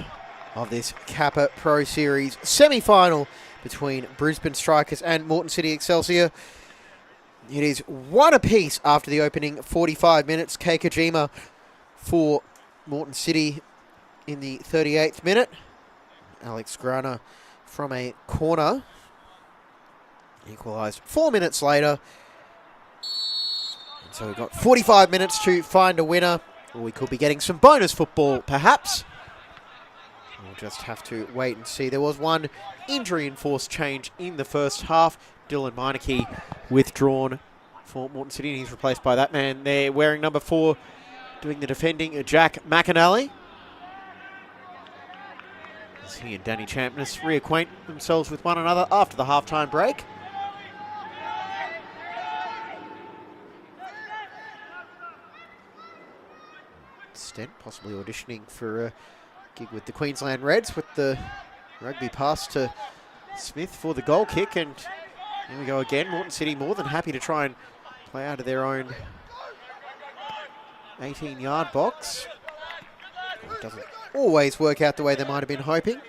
S1: of this Kappa Pro Series semi-final between Brisbane Strikers and Moreton City Excelsior. It is one apiece after the opening 45 minutes. Kei Kojima for Moreton City in the 38th minute. Alex Grana from a corner equalised 4 minutes later. And so we've got 45 minutes to find a winner. Or we could be getting some bonus football, perhaps. We'll just have to wait and see. There was one injury-enforced change in the first half. Dylan Meineke withdrawn for Moreton City, and he's replaced by that man there wearing number 4, doing the defending, Jack McAnally. As he and Danny Champness reacquaint themselves with one another after the halftime break. Stent possibly auditioning for a gig with the Queensland Reds with the rugby pass to Smith for the goal kick, and here we go again. Moreton City more than happy to try and play out of their own 18-yard box. It doesn't always work out the way they might have been hoping.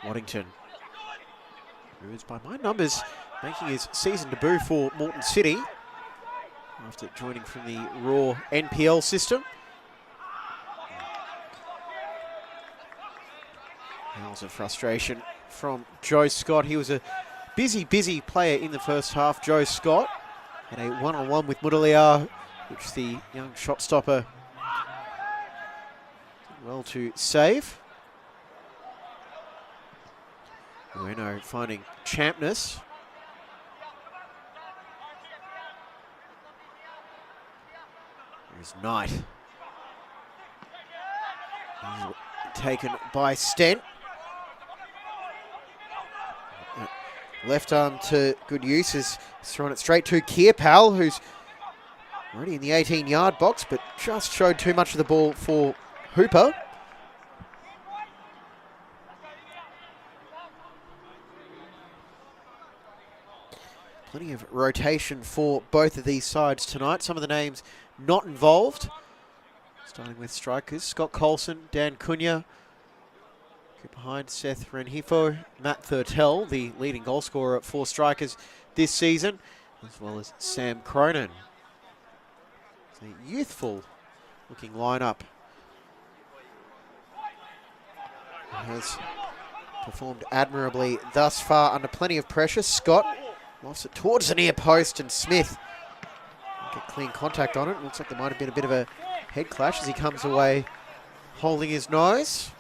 S1: Waddington, who is by my numbers making his season debut for Moreton City after joining from the Raw NPL system. Howls of frustration from Joe Scott. He was a busy player in the first half. Joe Scott had a one-on-one with Mudaliar, which the young shot stopper did well to save. Bueno finding Champness. There's Knight. He's taken by Stent. Left arm to good use, is throwing it straight to Kierpal, who's already in the 18-yard box, but just showed too much of the ball for Hooper. Plenty of rotation for both of these sides tonight. Some of the names not involved. Starting with strikers, Scott Colson, Dan Cunha. Behind Seth Renhifo, Matt Thurtell, the leading goal scorer for strikers this season, as well as Sam Cronin. It's a youthful looking lineup. Has performed admirably thus far under plenty of pressure. Scott lost it towards the near post, and Smith get clean contact on it. Looks like there might have been a bit of a head clash as he comes away holding his nose.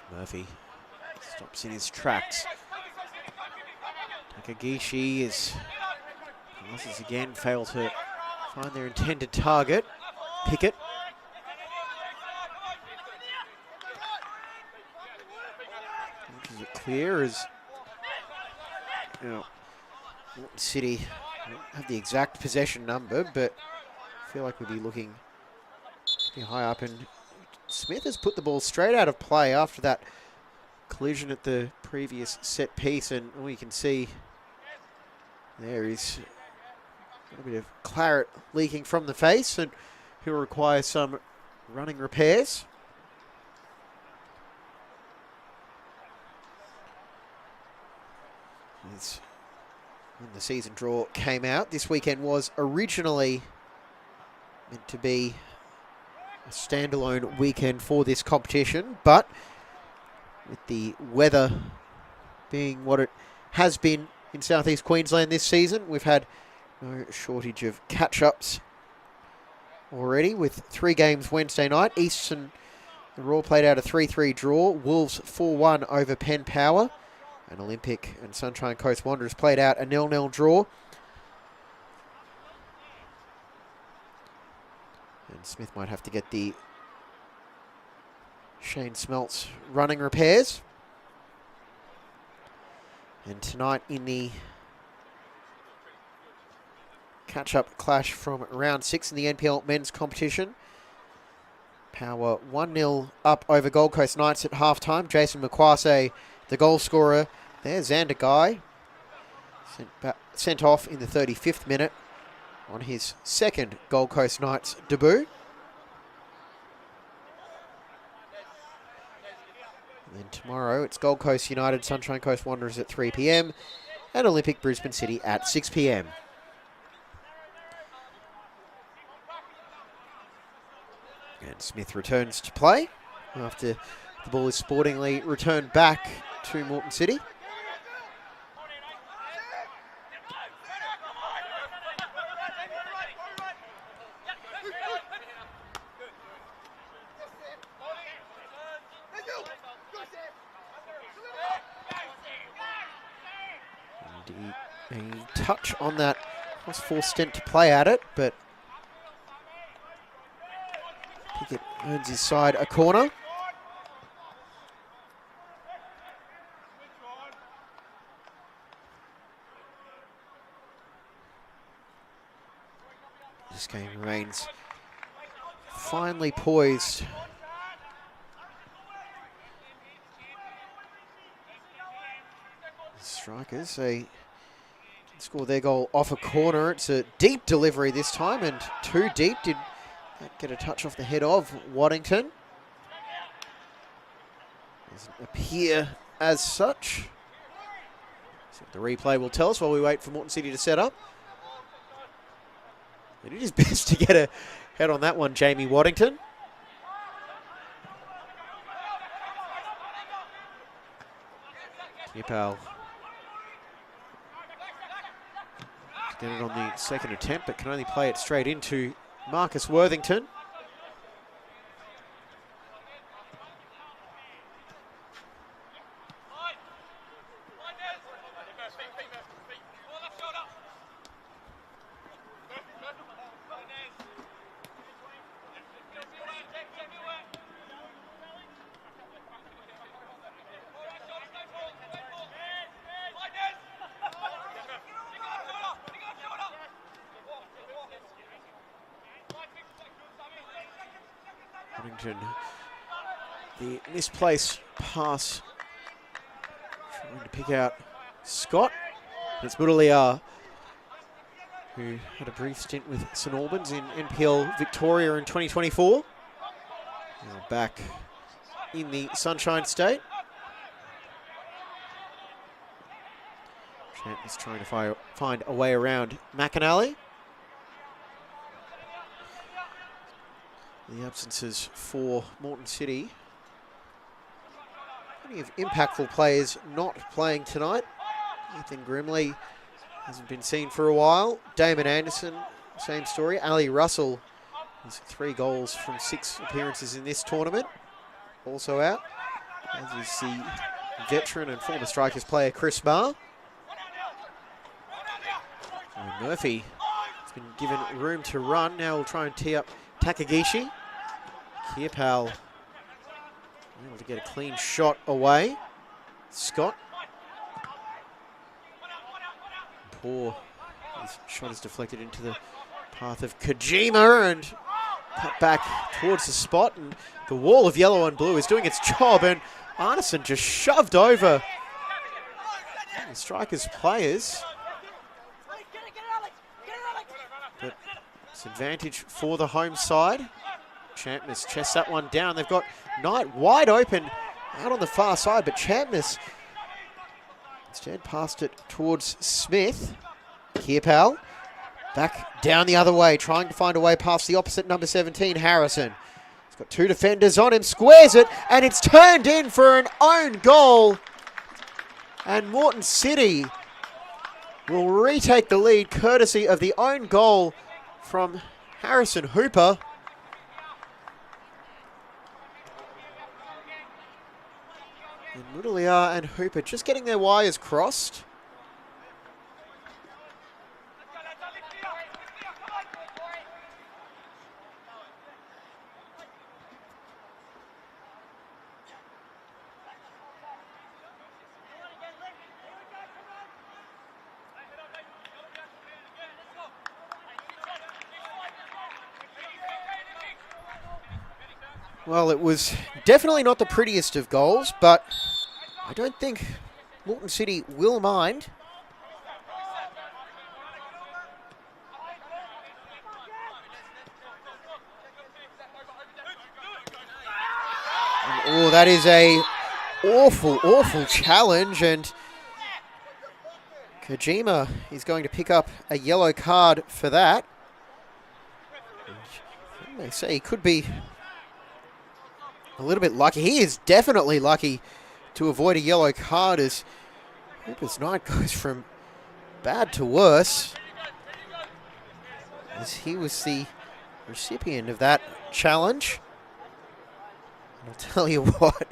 S1: Murphy stops in his tracks. Takagishi is passes again, fail to find their intended target. Pickett. Is it clear as Moreton City don't have the exact possession number, but I feel like we'll be looking pretty high up, and Smith has put the ball straight out of play after that collision at the previous set piece, and all you can see there is a bit of claret leaking from the face, and he'll require some running repairs. As when the season draw came out, this weekend was originally meant to be a standalone weekend for this competition, but with the weather being what it has been in southeast Queensland this season. We've had no shortage of catch-ups already with 3 games Wednesday night. Eastern, the Raw played out a 3-3 draw. Wolves 4-1 over Penn Power. And Olympic and Sunshine Coast Wanderers played out a 0-0 draw. And Smith might have to get the Shane Smelts running repairs. And tonight in the catch-up clash from round 6 in the NPL men's competition, Power 1-0 up over Gold Coast Knights at halftime. Jason McQuarse, the goal scorer. There's Xander Guy, sent off in the 35th minute on his second Gold Coast Knights debut. And then tomorrow it's Gold Coast United, Sunshine Coast Wanderers at 3 p.m. and Olympic Brisbane City at 6 p.m. And Smith returns to play after the ball is sportingly returned back to Moreton City. And a touch on that was forced Stent to play at it, but Pickett earns his side a corner. This game remains finely poised. The Strikers, they score their goal off a corner. It's a deep delivery this time, and too deep. Did that get a touch off the head of Waddington? Doesn't appear as such. So the replay will tell us while we wait for Moreton City to set up. He did his best to get a head on that one, Jamie Waddington. Kipal get it on the second attempt, but can only play it straight into Marcus Worthington. The misplaced pass, trying to pick out Scott. It's Budaliar, who had a brief stint with St Albans in NPL Victoria in 2024. Now back in the Sunshine State. Champ is trying to find a way around McAnally. The absences for Moreton City. Plenty of impactful players not playing tonight. Ethan Grimley hasn't been seen for a while. Damon Anderson, same story. Ali Russell has 3 goals from 6 appearances in this tournament. Also out, as is the veteran and former Strikers player Chris Barr. And Murphy has been given room to run. Now we'll try and tee up Takagishi. Kierpal able to get a clean shot away. Scott. Poor. His shot is deflected into the path of Kojima and cut back towards the spot. And the wall of yellow and blue is doing its job. And Arneson just shoved over the Strikers players. But it's advantage for the home side. Champness chests that one down. They've got Knight wide open out on the far side, but Champness instead passed it towards Smith. Kierpal back down the other way, trying to find a way past the opposite number 17, Harrison. He's Got two defenders on him, squares it, and it's turned in for an own goal. And Moreton City will retake the lead courtesy of the own goal from Harrison Hooper. And Mudaliar and Hooper just getting their wires crossed. Well, it was definitely not the prettiest of goals, but I don't think Moreton City will mind. And, oh, that is a awful challenge, and Kojima is going to pick up a yellow card for that. And they say he could be a little bit lucky. He is definitely lucky to avoid a yellow card as Hooper's night goes from bad to worse, as he was the recipient of that challenge. And I'll tell you what,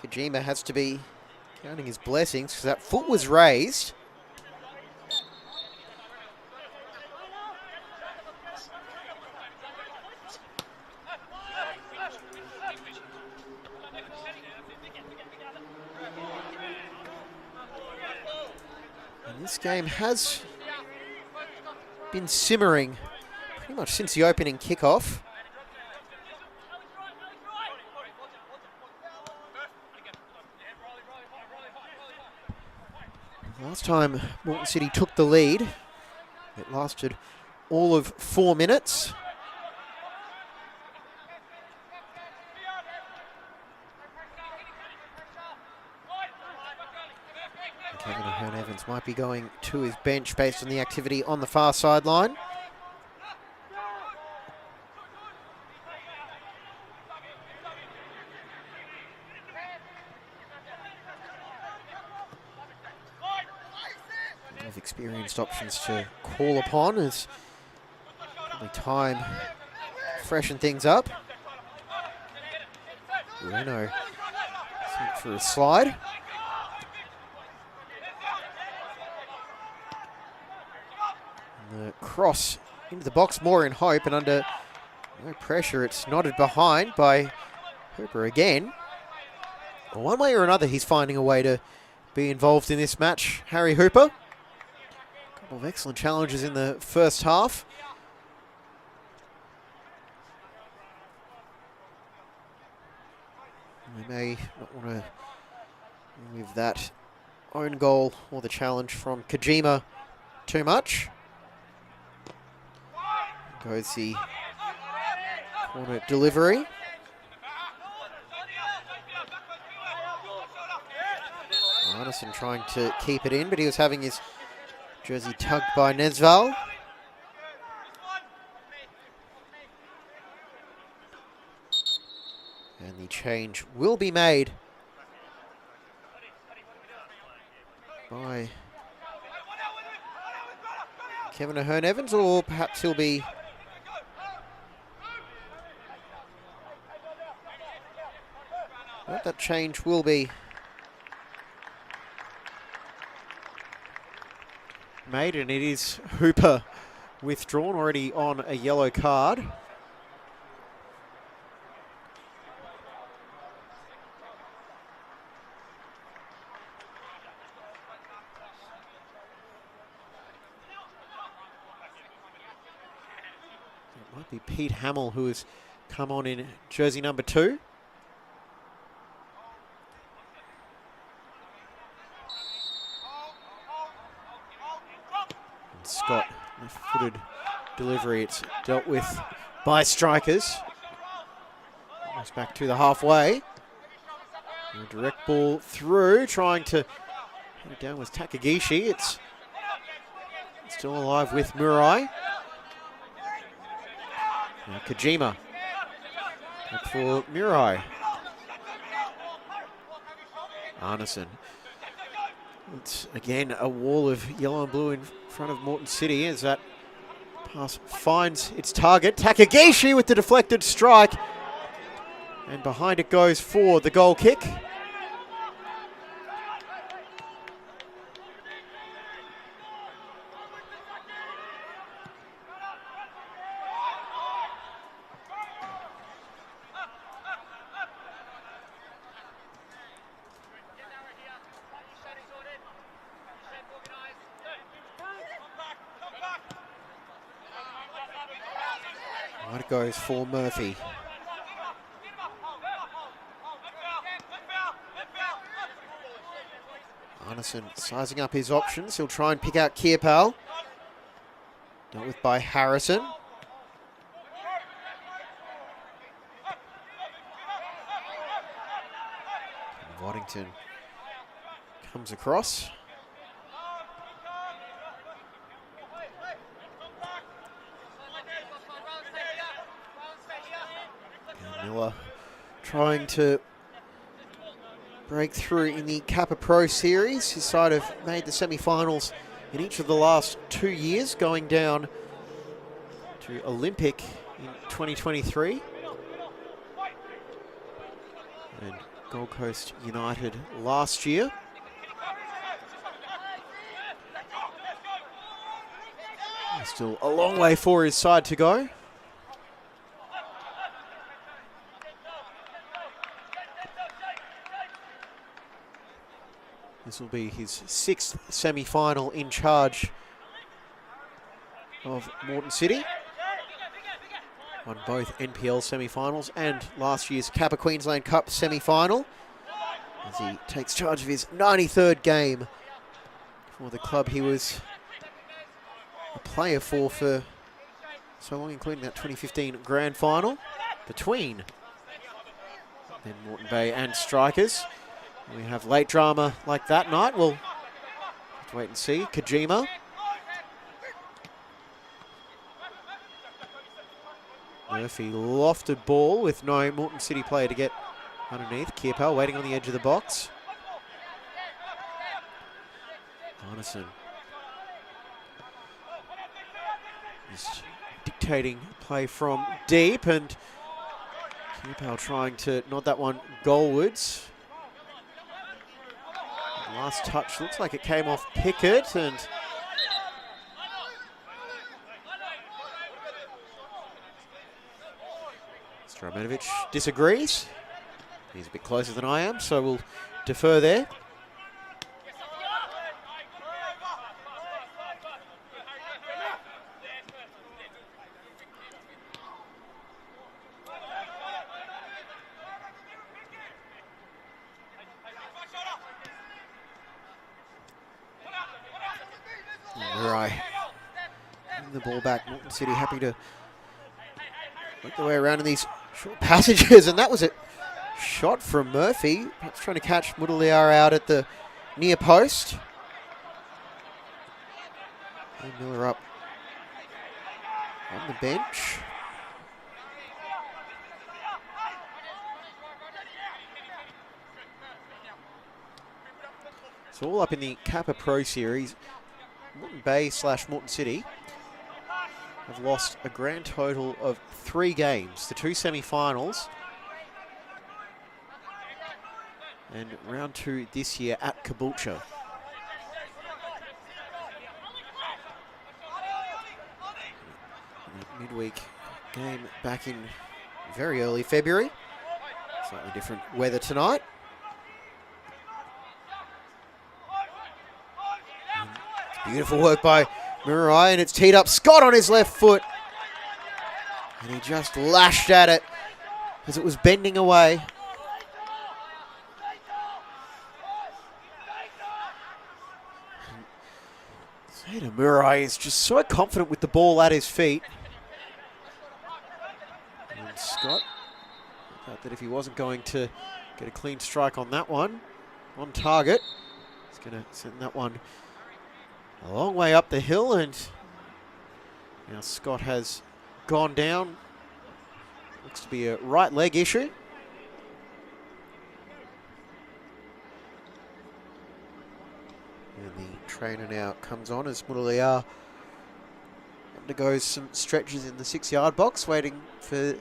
S1: Kojima has to be counting his blessings because that foot was raised. This game has been simmering pretty much since the opening kickoff. Last time Moreton City took the lead, it lasted all of 4 minutes. Kevin Ahern-Evans might be going to his bench based on the activity on the far sideline. With experienced options to call upon, as probably time to freshen things up. Reno for a slide. The cross into the box, more in hope, and under no pressure, it's nodded behind by Hooper again. Well, one way or another, he's finding a way to be involved in this match, Harry Hooper. A couple of excellent challenges in the first half. We may not want to leave that own goal or the challenge from Kojima too much. Goes the corner delivery. Arneson trying to keep it in, but he was having his jersey tugged by Nesval. And the change will be made by Kevin Ahern-Evans, or perhaps he'll be that change will be made, and it is Hooper withdrawn, already on a yellow card. And it might be Pete Hamill who has come on in jersey number 2. Scott, left-footed delivery. It's dealt with by strikers. Almost back to the halfway. A direct ball through, trying to hit it down with Takagishi. It's still alive with Murai. Now Kojima Back for Murai. Arneson. It's again a wall of yellow and blue in front of Moreton City as that pass finds its target. Takagishi with the deflected strike. And behind it goes for the goal kick. Behind it goes for Murphy. Arneson sizing up his options. He'll try and pick out Kierpal. Dealt with by Harrison. And Waddington comes across. And Miller trying to break through in the Kappa Pro Series. His side have made the semi-finals in each of the last 2 years, going down to Olympic in 2023. And Gold Coast United last year. Still a long way for his side to go. This will be his 6th semi-final in charge of Moreton City. Won both NPL semi-finals and last year's Kappa Queensland Cup semi-final as he takes charge of his 93rd game for the club he was a player for so long, including that 2015 grand final between then Moreton Bay and Strikers. We have late drama like that night. We'll have to wait and see. Kojima. Murphy lofted ball with no Moreton City player to get underneath. Kierpal waiting on the edge of the box. Arneson just dictating play from deep, and Kierpal trying to nod that one goalwards. Last touch looks like it came off Pickett, and Stromanovic disagrees. He's a bit closer than I am, so we'll defer there. Right. The ball back. Moreton City happy to work their way around in these short passages, and that was a shot from Murphy. Perhaps trying to catch Mudaliar out at the near post. And Miller up on the bench. So all up in the Kappa Pro Series. Moreton Bay / Moreton City have lost a grand total of 3 games. The 2 semi-finals and round 2 this year at Caboolture. Midweek game back in very early February. Slightly different weather tonight. Beautiful work by Murai, and it's teed up. Scott on his left foot. And he just lashed at it as it was bending away. Zeta Murai is just so confident with the ball at his feet. And Scott thought that if he wasn't going to get a clean strike on that one, on target, he's going to send that one a long way up the hill, and now Scott has gone down Looks to be a right leg issue. And the trainer now comes on as Muraliar undergoes some stretches in the 6-yard box, waiting for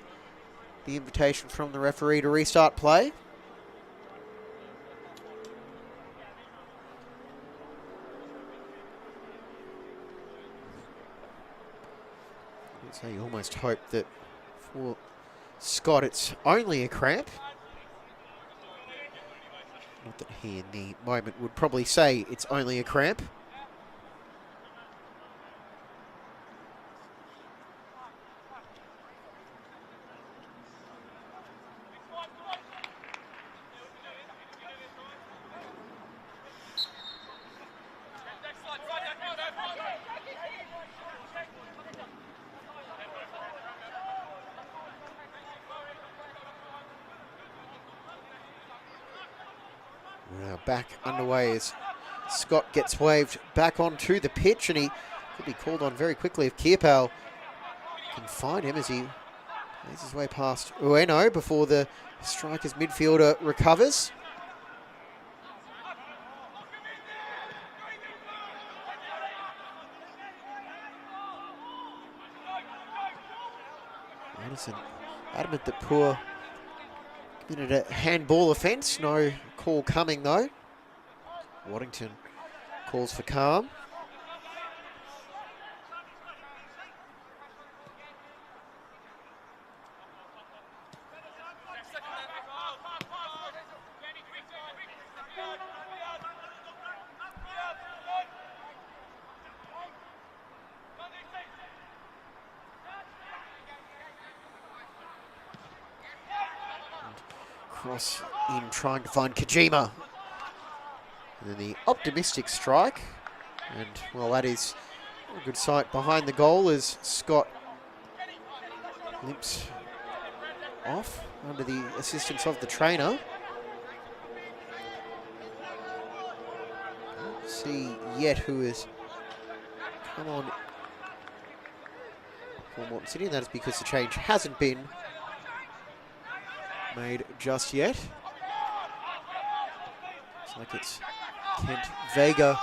S1: the invitation from the referee to restart play. So you almost hope that for Scott it's only a cramp. Not that he in the moment would probably say it's only a cramp. Now back underway as Scott gets waved back onto the pitch, and he could be called on very quickly if Kappa can find him as he makes his way past Ueno before the Strikers midfielder recovers. Anderson adamant that Poor committed a handball offence. No call coming though. Waddington calls for calm. Cross in trying to find Kojima. And then the optimistic strike. And, well, that is a good sight behind the goal as Scott limps off under the assistance of the trainer. Don't see yet who has come on for Moreton City, and that is because the change hasn't been made just yet. Looks like it's Kent Vega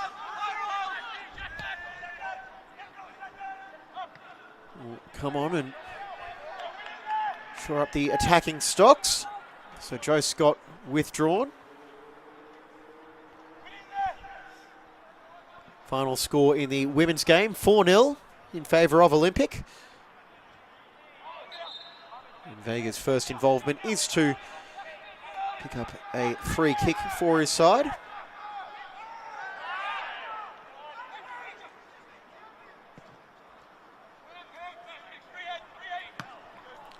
S1: will come on and shore up the attacking stocks. So Joe Scott withdrawn. Final score in the women's game, 4-0 in favour of Olympic. And Vega's first involvement is to pick up a free kick for his side.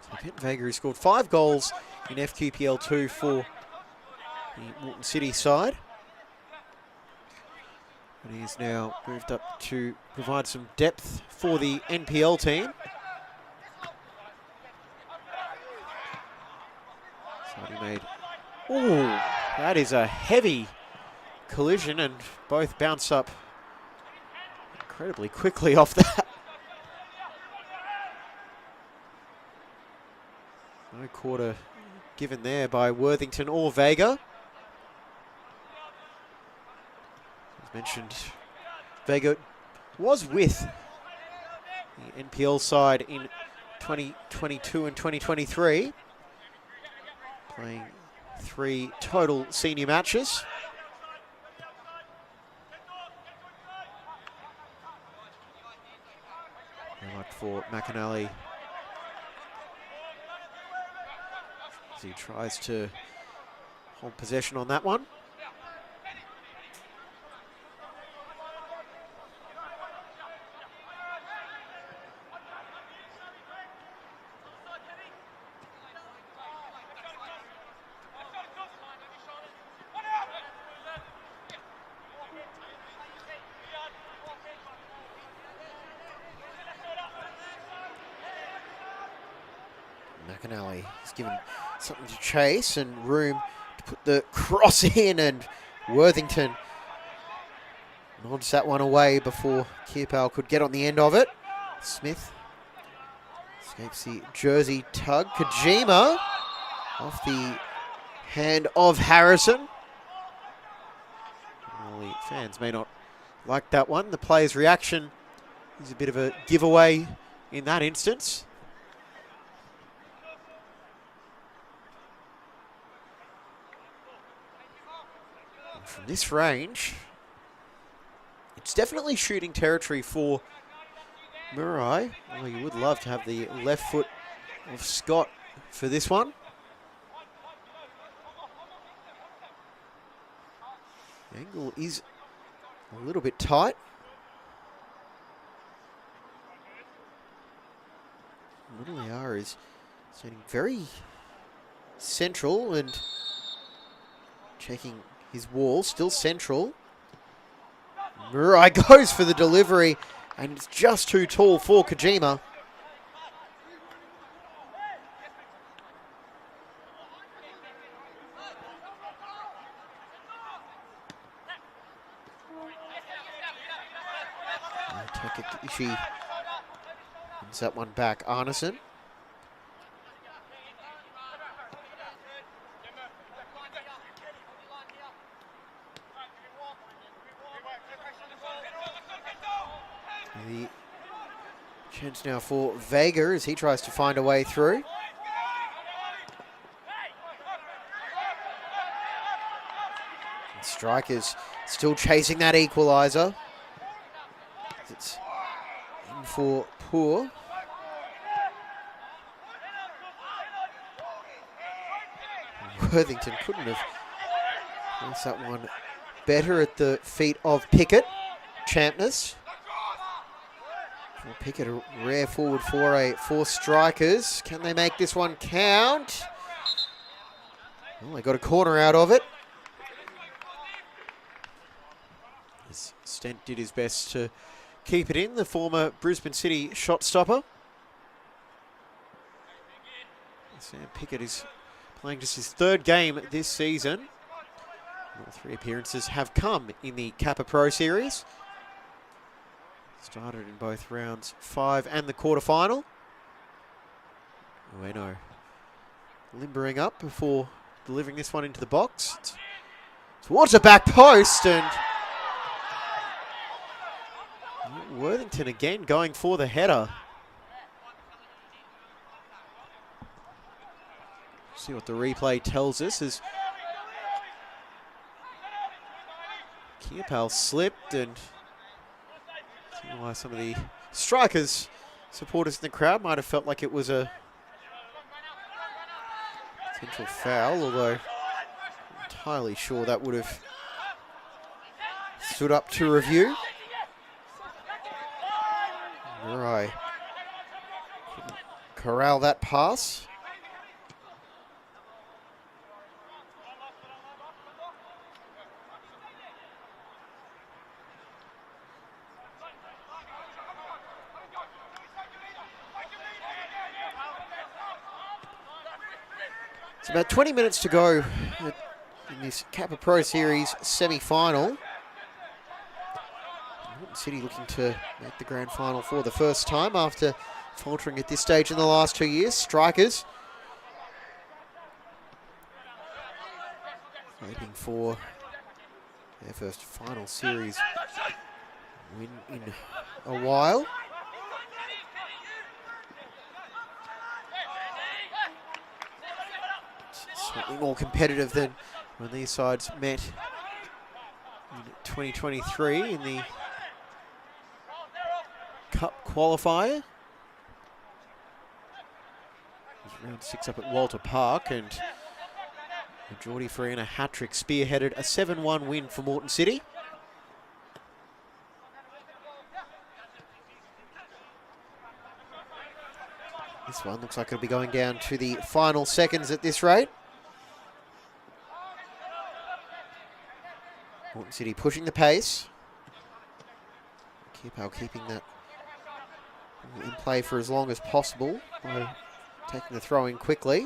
S1: So Kent Vega has scored 5 goals in FQPL2 for the Moreton City side. And he's now moved up to provide some depth for the NPL team. So he made, ooh, that is a heavy collision, and both bounce up incredibly quickly off that. No quarter given there by Worthington or Vega. As mentioned, Vega was with the NPL side in 2022 and 2023. Playing 3 total senior matches. Like for McAnally as he tries to hold possession on that one. McAnally is given something to chase and room to put the cross in, and Worthington nods that one away before Kappa could get on the end of it. Smith Escapes the jersey tug. Kojima off the hand of Harrison. Well, the fans may not like that one. The player's reaction is a bit of a giveaway in that instance. And from this range, it's definitely shooting territory for Murray. Well, you would love to have the left foot of Scott for this one. The angle is a little bit tight. Muliar is standing very central and checking his wall, still central. Murray goes for the delivery and it's just too tall for Kojima. Takeshi wins that one back. Arneson. The chance now for Vega as he tries to find a way through. And Strikers still chasing that equaliser. It's in for Poor. Worthington couldn't have placed that one better at the feet of Pickett. Champness. Pickett, a rare forward for Strikers. Can they make this one count? Well, they got a corner out of it. As Stent did his best to keep it in, the former Brisbane City shot stopper. Sam Pickett is playing just his third game this season. All three appearances have come in the Kappa Pro Series. Started in both rounds 5 and the quarterfinal. Ueno limbering up before delivering this one into the box. Towards the back post, and Worthington again going for the header. See what the replay tells us as Kiapal slipped, and why some of the Strikers supporters in the crowd might have felt like it was a potential foul, although I'm entirely sure that would have stood up to review. Murray couldn't corral that pass. It's about 20 minutes to go in this Kappa Pro Series semi-final. Moreton City looking to make the grand final for the first time after faltering at this stage in the last 2 years. Strikers waiting for their first final series win in a while. Slightly more competitive than when these sides met in 2023 in the Cup qualifier. It was round 6 up at Walter Park, and Geordie Farina hat-trick spearheaded a 7-1 win for Moreton City. This one looks like it'll be going down to the final seconds at this rate. Moreton City pushing the pace. Kiapal keeping that in play for as long as possible by taking the throw in quickly.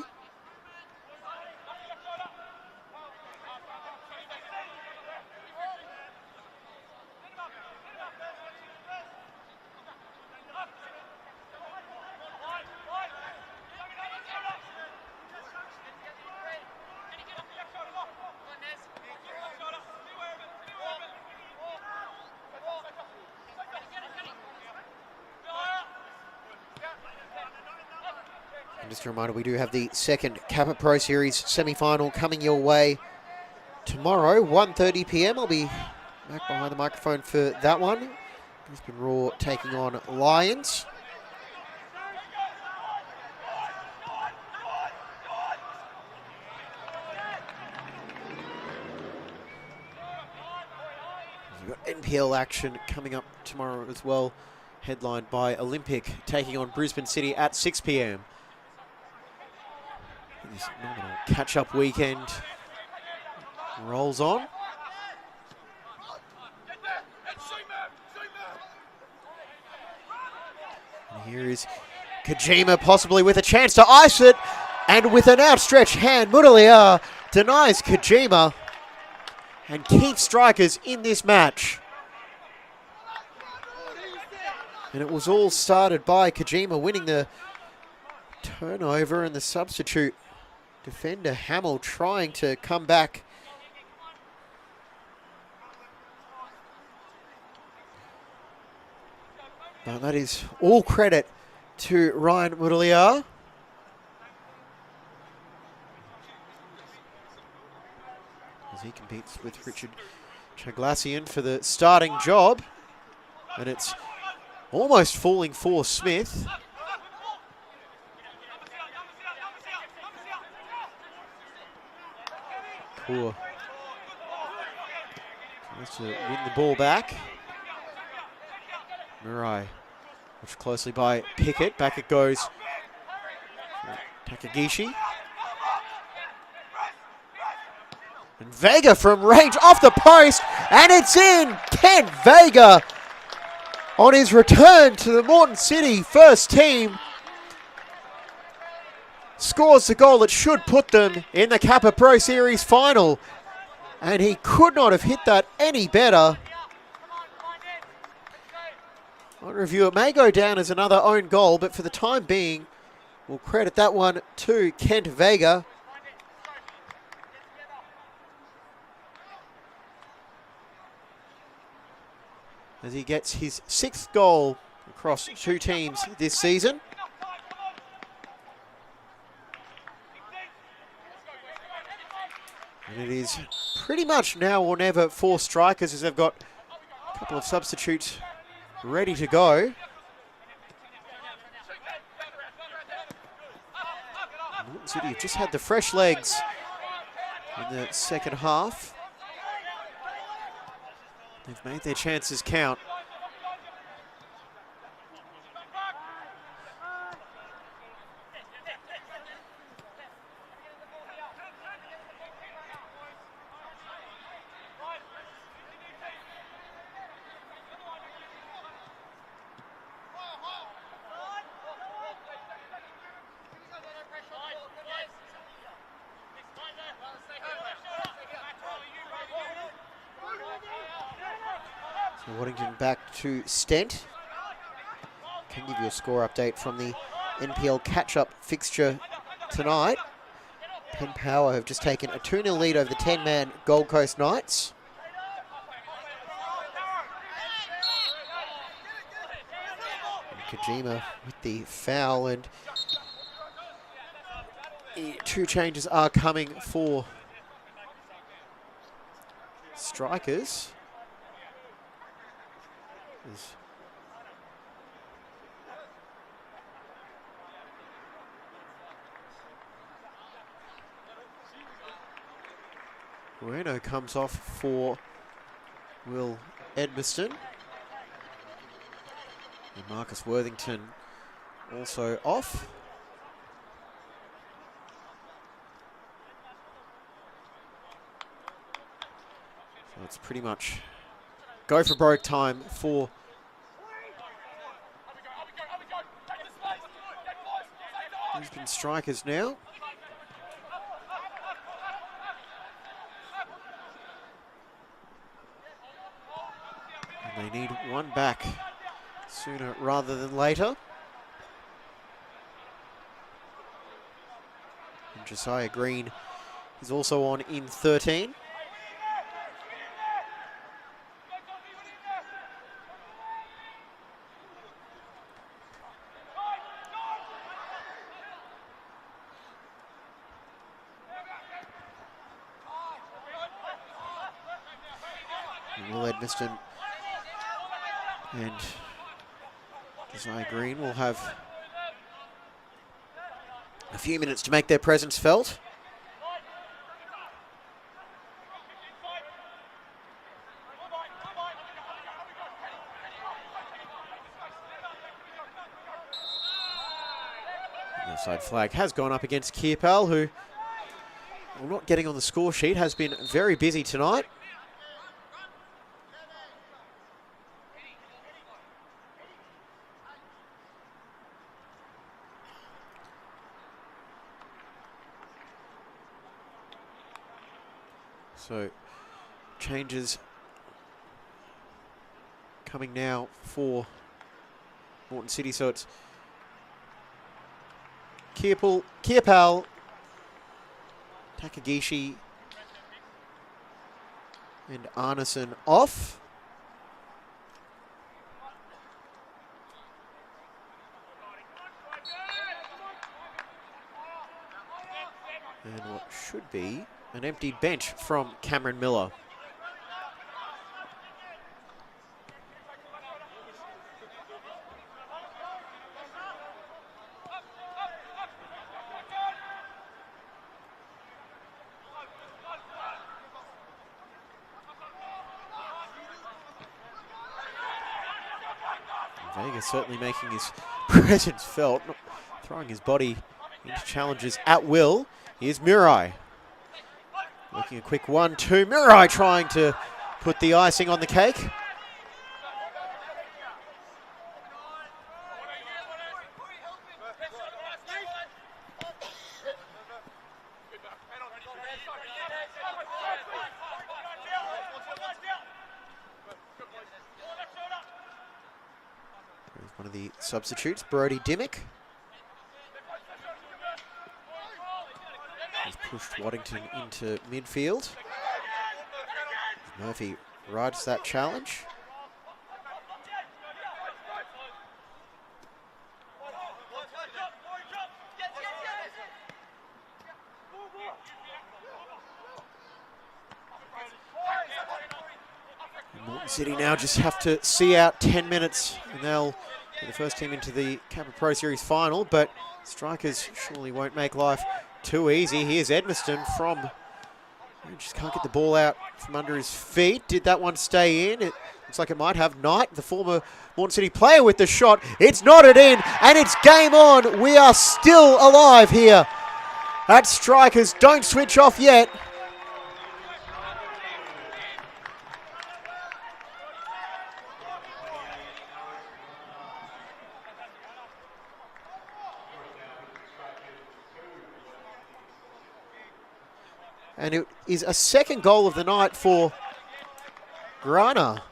S1: Just a reminder, we do have the second Kappa Pro Series semi-final coming your way tomorrow, 1:30 p.m. I'll be back behind the microphone for that one. Brisbane Roar taking on Lions. We've got NPL action coming up tomorrow as well, headlined by Olympic taking on Brisbane City at 6 p.m. This nominal catch-up weekend rolls on. And here is Kojima possibly with a chance to ice it, and with an outstretched hand, Mudaliar denies Kojima and keeps strikers in this match. And it was all started by Kojima winning the turnover, and the substitute defender Hamill trying to come back. But that is all credit to Ryan Mudaliar. As he competes with Richard Chaglassian for the starting job. And it's almost falling for Smith. Poor. Tries to win the ball back. Murai, watched closely by Pickett. Back it goes. Takagishi. And Vega from range off the post, and it's in! Kent Vega on his return to the Moreton City first team scores the goal that should put them in the Kappa Pro Series final. And he could not have hit that any better. On review, it may go down as another own goal, but for the time being, we'll credit that one to Kent Vega. As he gets his 6th goal across 2 teams this season. And it is pretty much now or never for strikers, as they've got a couple of substitutes ready to go. Moreton City have just had the fresh legs in the second half. They've made their chances count. Waddington back to Stent. Can give you a score update from the NPL catch-up fixture tonight. Penn Power have just taken a 2-0 lead over the 10-man Gold Coast Knights. And Kojima with the foul, and 2 changes are coming for strikers. Moreno comes off for Will Edmiston. And Marcus Worthington also off. So it's pretty much go for broke time for Brisbane strikers now. And they need one back sooner rather than later. And Josiah Green is also on in 13. Will Edmiston and Josiah Green will have a few minutes to make their presence felt. The offside flag has gone up against Kappa, who, well, not getting on the score sheet, has been very busy tonight. So, changes coming now for Moreton City. So it's Kappa, Takagishi and Arneson off. And what should be an empty bench from Cameron Miller. Vega certainly making his presence felt, not throwing his body into challenges at will. Here's Mirai. Working a quick 1-2. Mirai trying to put the icing on the cake. One of the substitutes, Brody Dimmick, has pushed Waddington into midfield. Murphy rides that challenge. And Moreton City now just have to see out 10 minutes and they'll be the first team into the Kappa Pro Series final, but Strikers surely won't make life too easy. Here's Edmiston from, just can't get the ball out from under his feet. Did that one stay in? It looks like it might have. Knight, the former Moreton City player, with the shot. It's knotted in, and it's game on. We are still alive here at Strikers. Don't switch off yet. And it is a second goal of the night for Grana.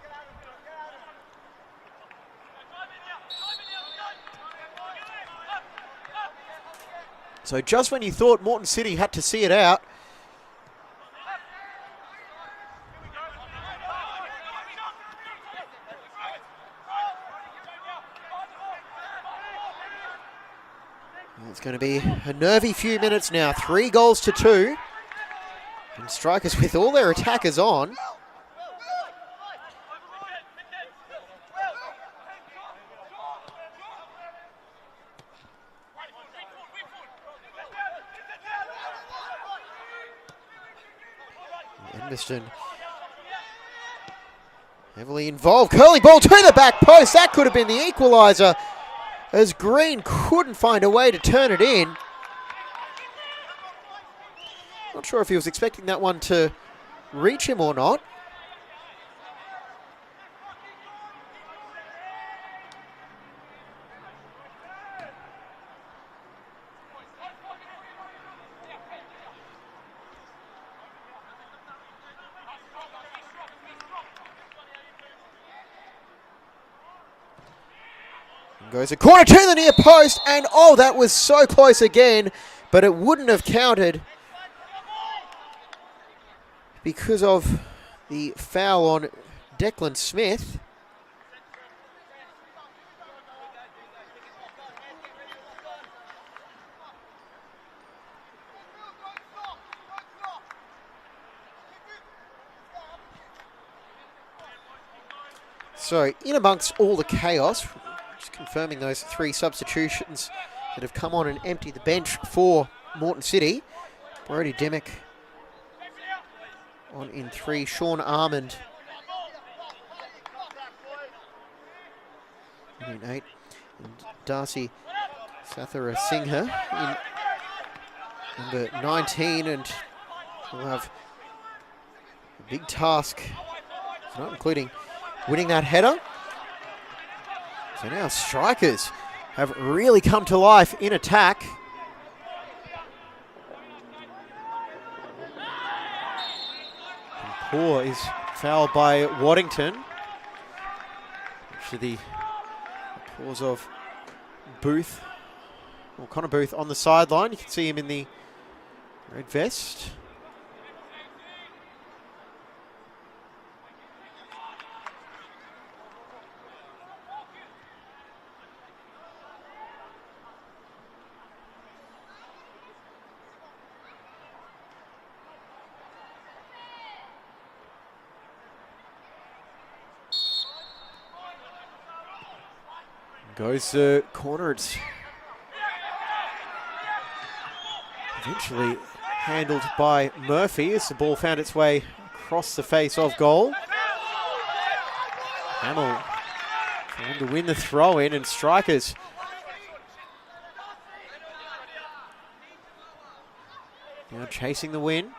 S1: So just when you thought Moreton City had to see it out, well, it's going to be a nervy few minutes now. 3 goals to 2. And Strikers with all their attackers on. Edmiston heavily involved. Curling ball to the back post. That could have been the equaliser, as Green couldn't find a way to turn it in. Not sure if he was expecting that one to reach him or not. And goes a corner to the near post, and oh, that was so close again, but it wouldn't have counted because of the foul on Declan Smith. So in amongst all the chaos, just confirming those 3 substitutions that have come on and emptied the bench for Moreton City. Brody Dimmock on in 3, Sean Armand in 8, and Darcy Sathara Singha in number 19, and we'll have a big task, not including winning that header. So now strikers have really come to life in attack. And Poor is fouled by Waddington. Actually, the applause of Booth, or Connor Booth, on the sideline. You can see him in the red vest. Goes the corner. It's eventually handled by Murphy as the ball found its way across the face of goal. Hamill trying to win the throw in, and strikers now chasing the win.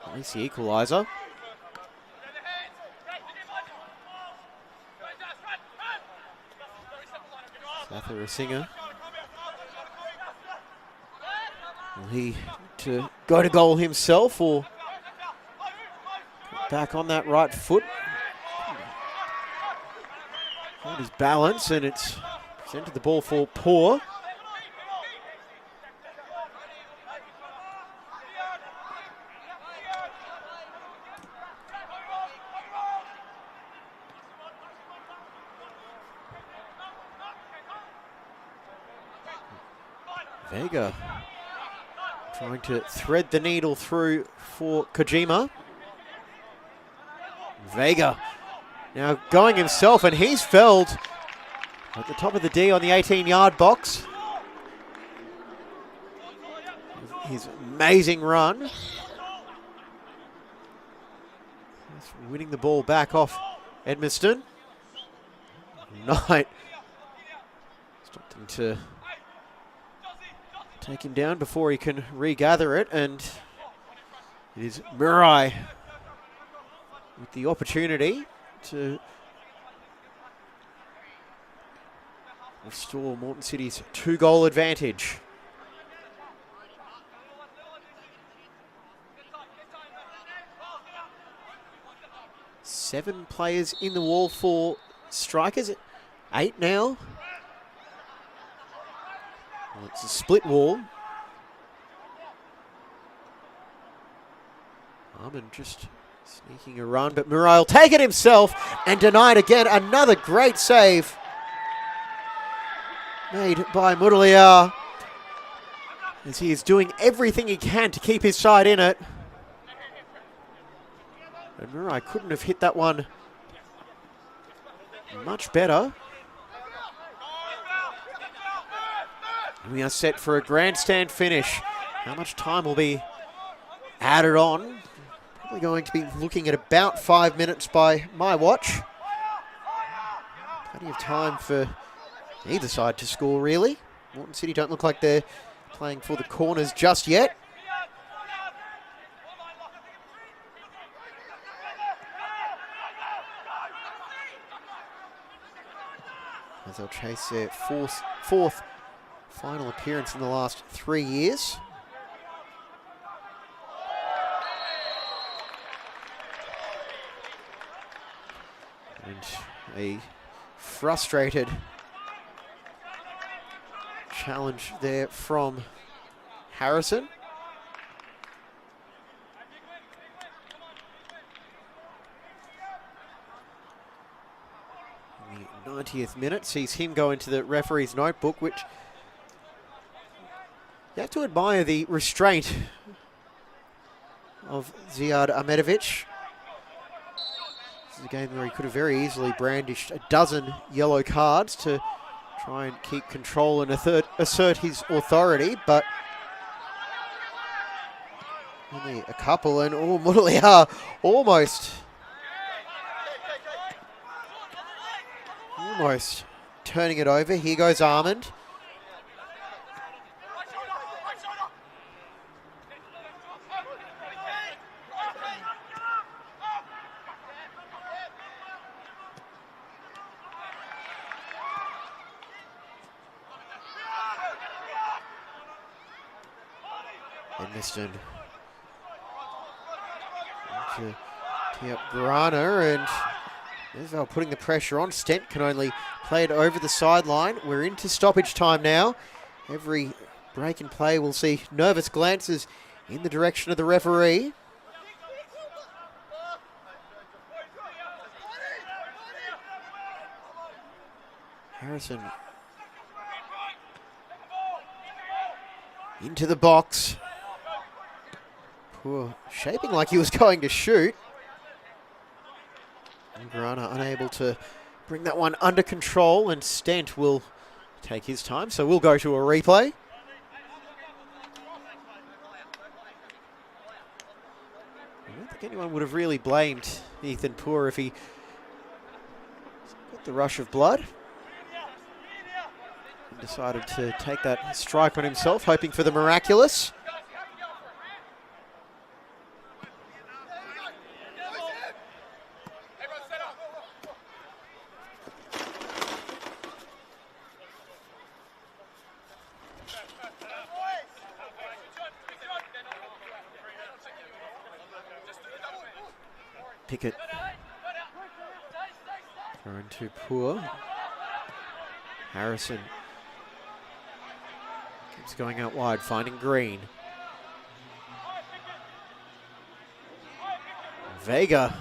S1: At least the equaliser. Sathara Singer. Will he to go to goal himself, or back on that right foot? Hold his balance, and it's presented the ball for Poor. Vega trying to thread the needle through for Kojima. Vega now going himself, and he's felled at the top of the D on the 18-yard box. His amazing run. He's winning the ball back off Edmiston. Knight stopped him to take him down before he can regather it, and it is Murray with the opportunity to restore Moreton City's 2-goal advantage. Seven players in the wall for strikers. 8 now. Well, it's a split wall. Armand just sneaking a run, but Murray will take it himself and denied again. Another great save made by Mudaliar, as he is doing everything he can to keep his side in it. And Murray couldn't have hit that one much better. We are set for a grandstand finish. How much time will be added on? Probably going to be looking at about 5 minutes by my watch. Plenty of time for either side to score, really. Moreton City don't look like they're playing for the corners just yet. As they'll chase their fourth final appearance in the last 3 years. And a frustrated challenge there from Harrison. In the 90th minute sees him go into the referee's notebook, which you have to admire the restraint of Ziad Ahmedovich. This is a game where he could have very easily brandished a dozen yellow cards to try and keep control and assert his authority, but only a couple, and Mudalia almost turning it over. Here goes Armand. Edmiston to tee up Grana, and Nesvale putting the pressure on. Stent can only play it over the sideline. We're into stoppage time now. Every break in play will see nervous glances in the direction of the referee. Harrison into the box. Poor shaping like he was going to shoot. And Grana unable to bring that one under control, and Stent will take his time, so we'll go to a replay. I don't think anyone would have really blamed Ethan Poor if he got the rush of blood. And decided to take that strike on himself, hoping for the miraculous. Pickett thrown to Poor. Harrison keeps going out wide, finding Green. Vega,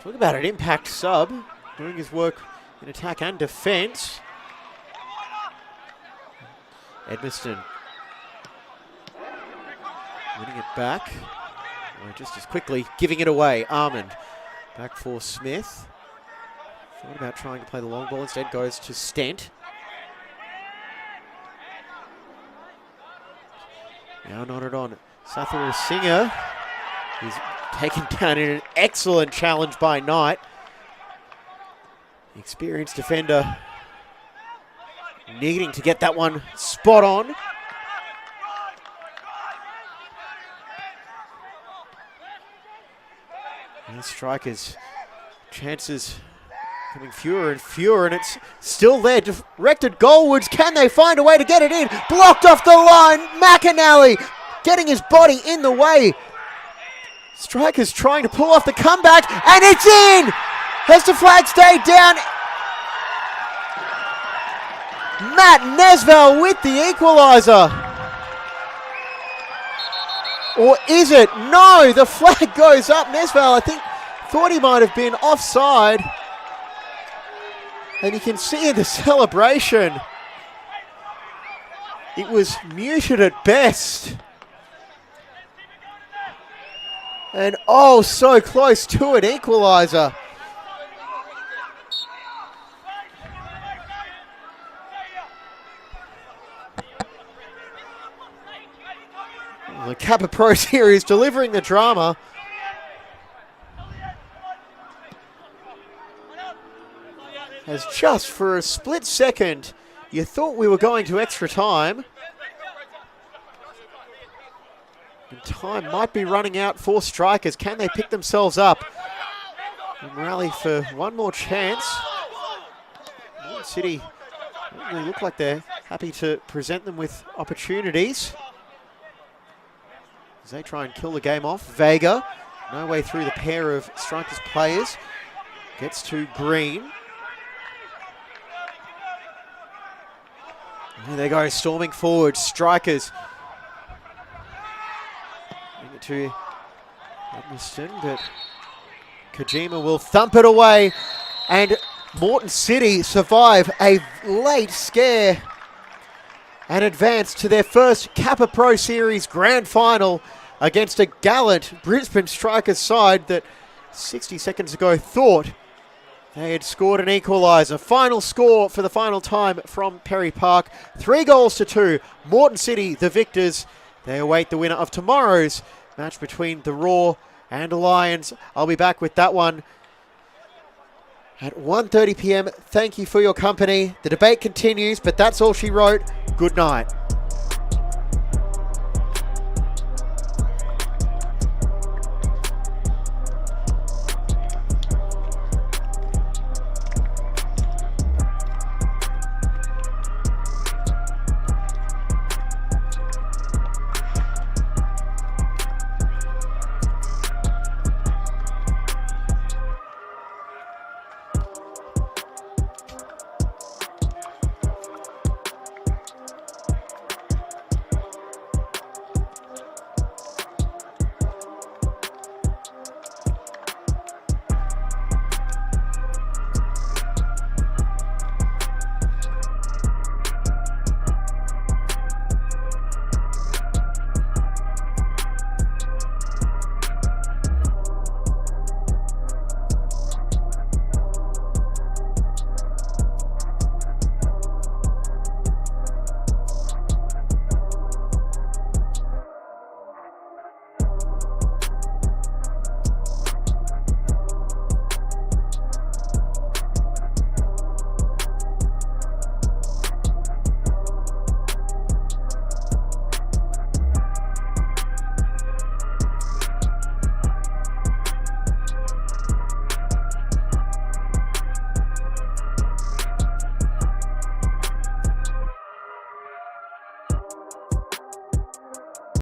S1: talk about an impact sub, doing his work in attack and defence. Edmiston winning it back. Or just as quickly giving it away. Armand back for Smith. Thought about trying to play the long ball, instead goes to Stent. Now knotted on Sathura Singer. He's taken down in an excellent challenge by Knight. The experienced defender needing to get that one spot on. And the strikers' chances coming fewer and fewer, and it's still there. Directed goalwards. Can they find a way to get it in? Blocked off the line. McAnally getting his body in the way. Strikers trying to pull off the comeback, and it's in! Has the flag stayed down? Matt Nesvale with the equaliser. Or is it? No, the flag goes up. Nesvale, I think, thought he might have been offside. And you can see in the celebration, it was muted at best. And oh, so close to an equaliser. The Kappa Pro Series delivering the drama. As just for a split second, you thought we were going to extra time. And time might be running out for strikers. Can they pick themselves up and rally for one more chance? Moreton City don't really look like they're happy to present them with opportunities as they try and kill the game off. Vega, no way through the pair of strikers players. Gets to Green. There they go, storming forward. Strikers. Bring it to Edmiston, but Kojima will thump it away. And Moreton City survive a late scare and advance to their first Kappa Pro Series Grand Final against a gallant Brisbane Strikers side that 60 seconds ago thought they had scored an equaliser. Final score for the final time from Perry Park. 3-2. Moreton City, the victors. They await the winner of tomorrow's match between the Raw and Lions. I'll be back with that one at 1:30 p.m. Thank you for your company. The debate continues, but that's all she wrote. Good night.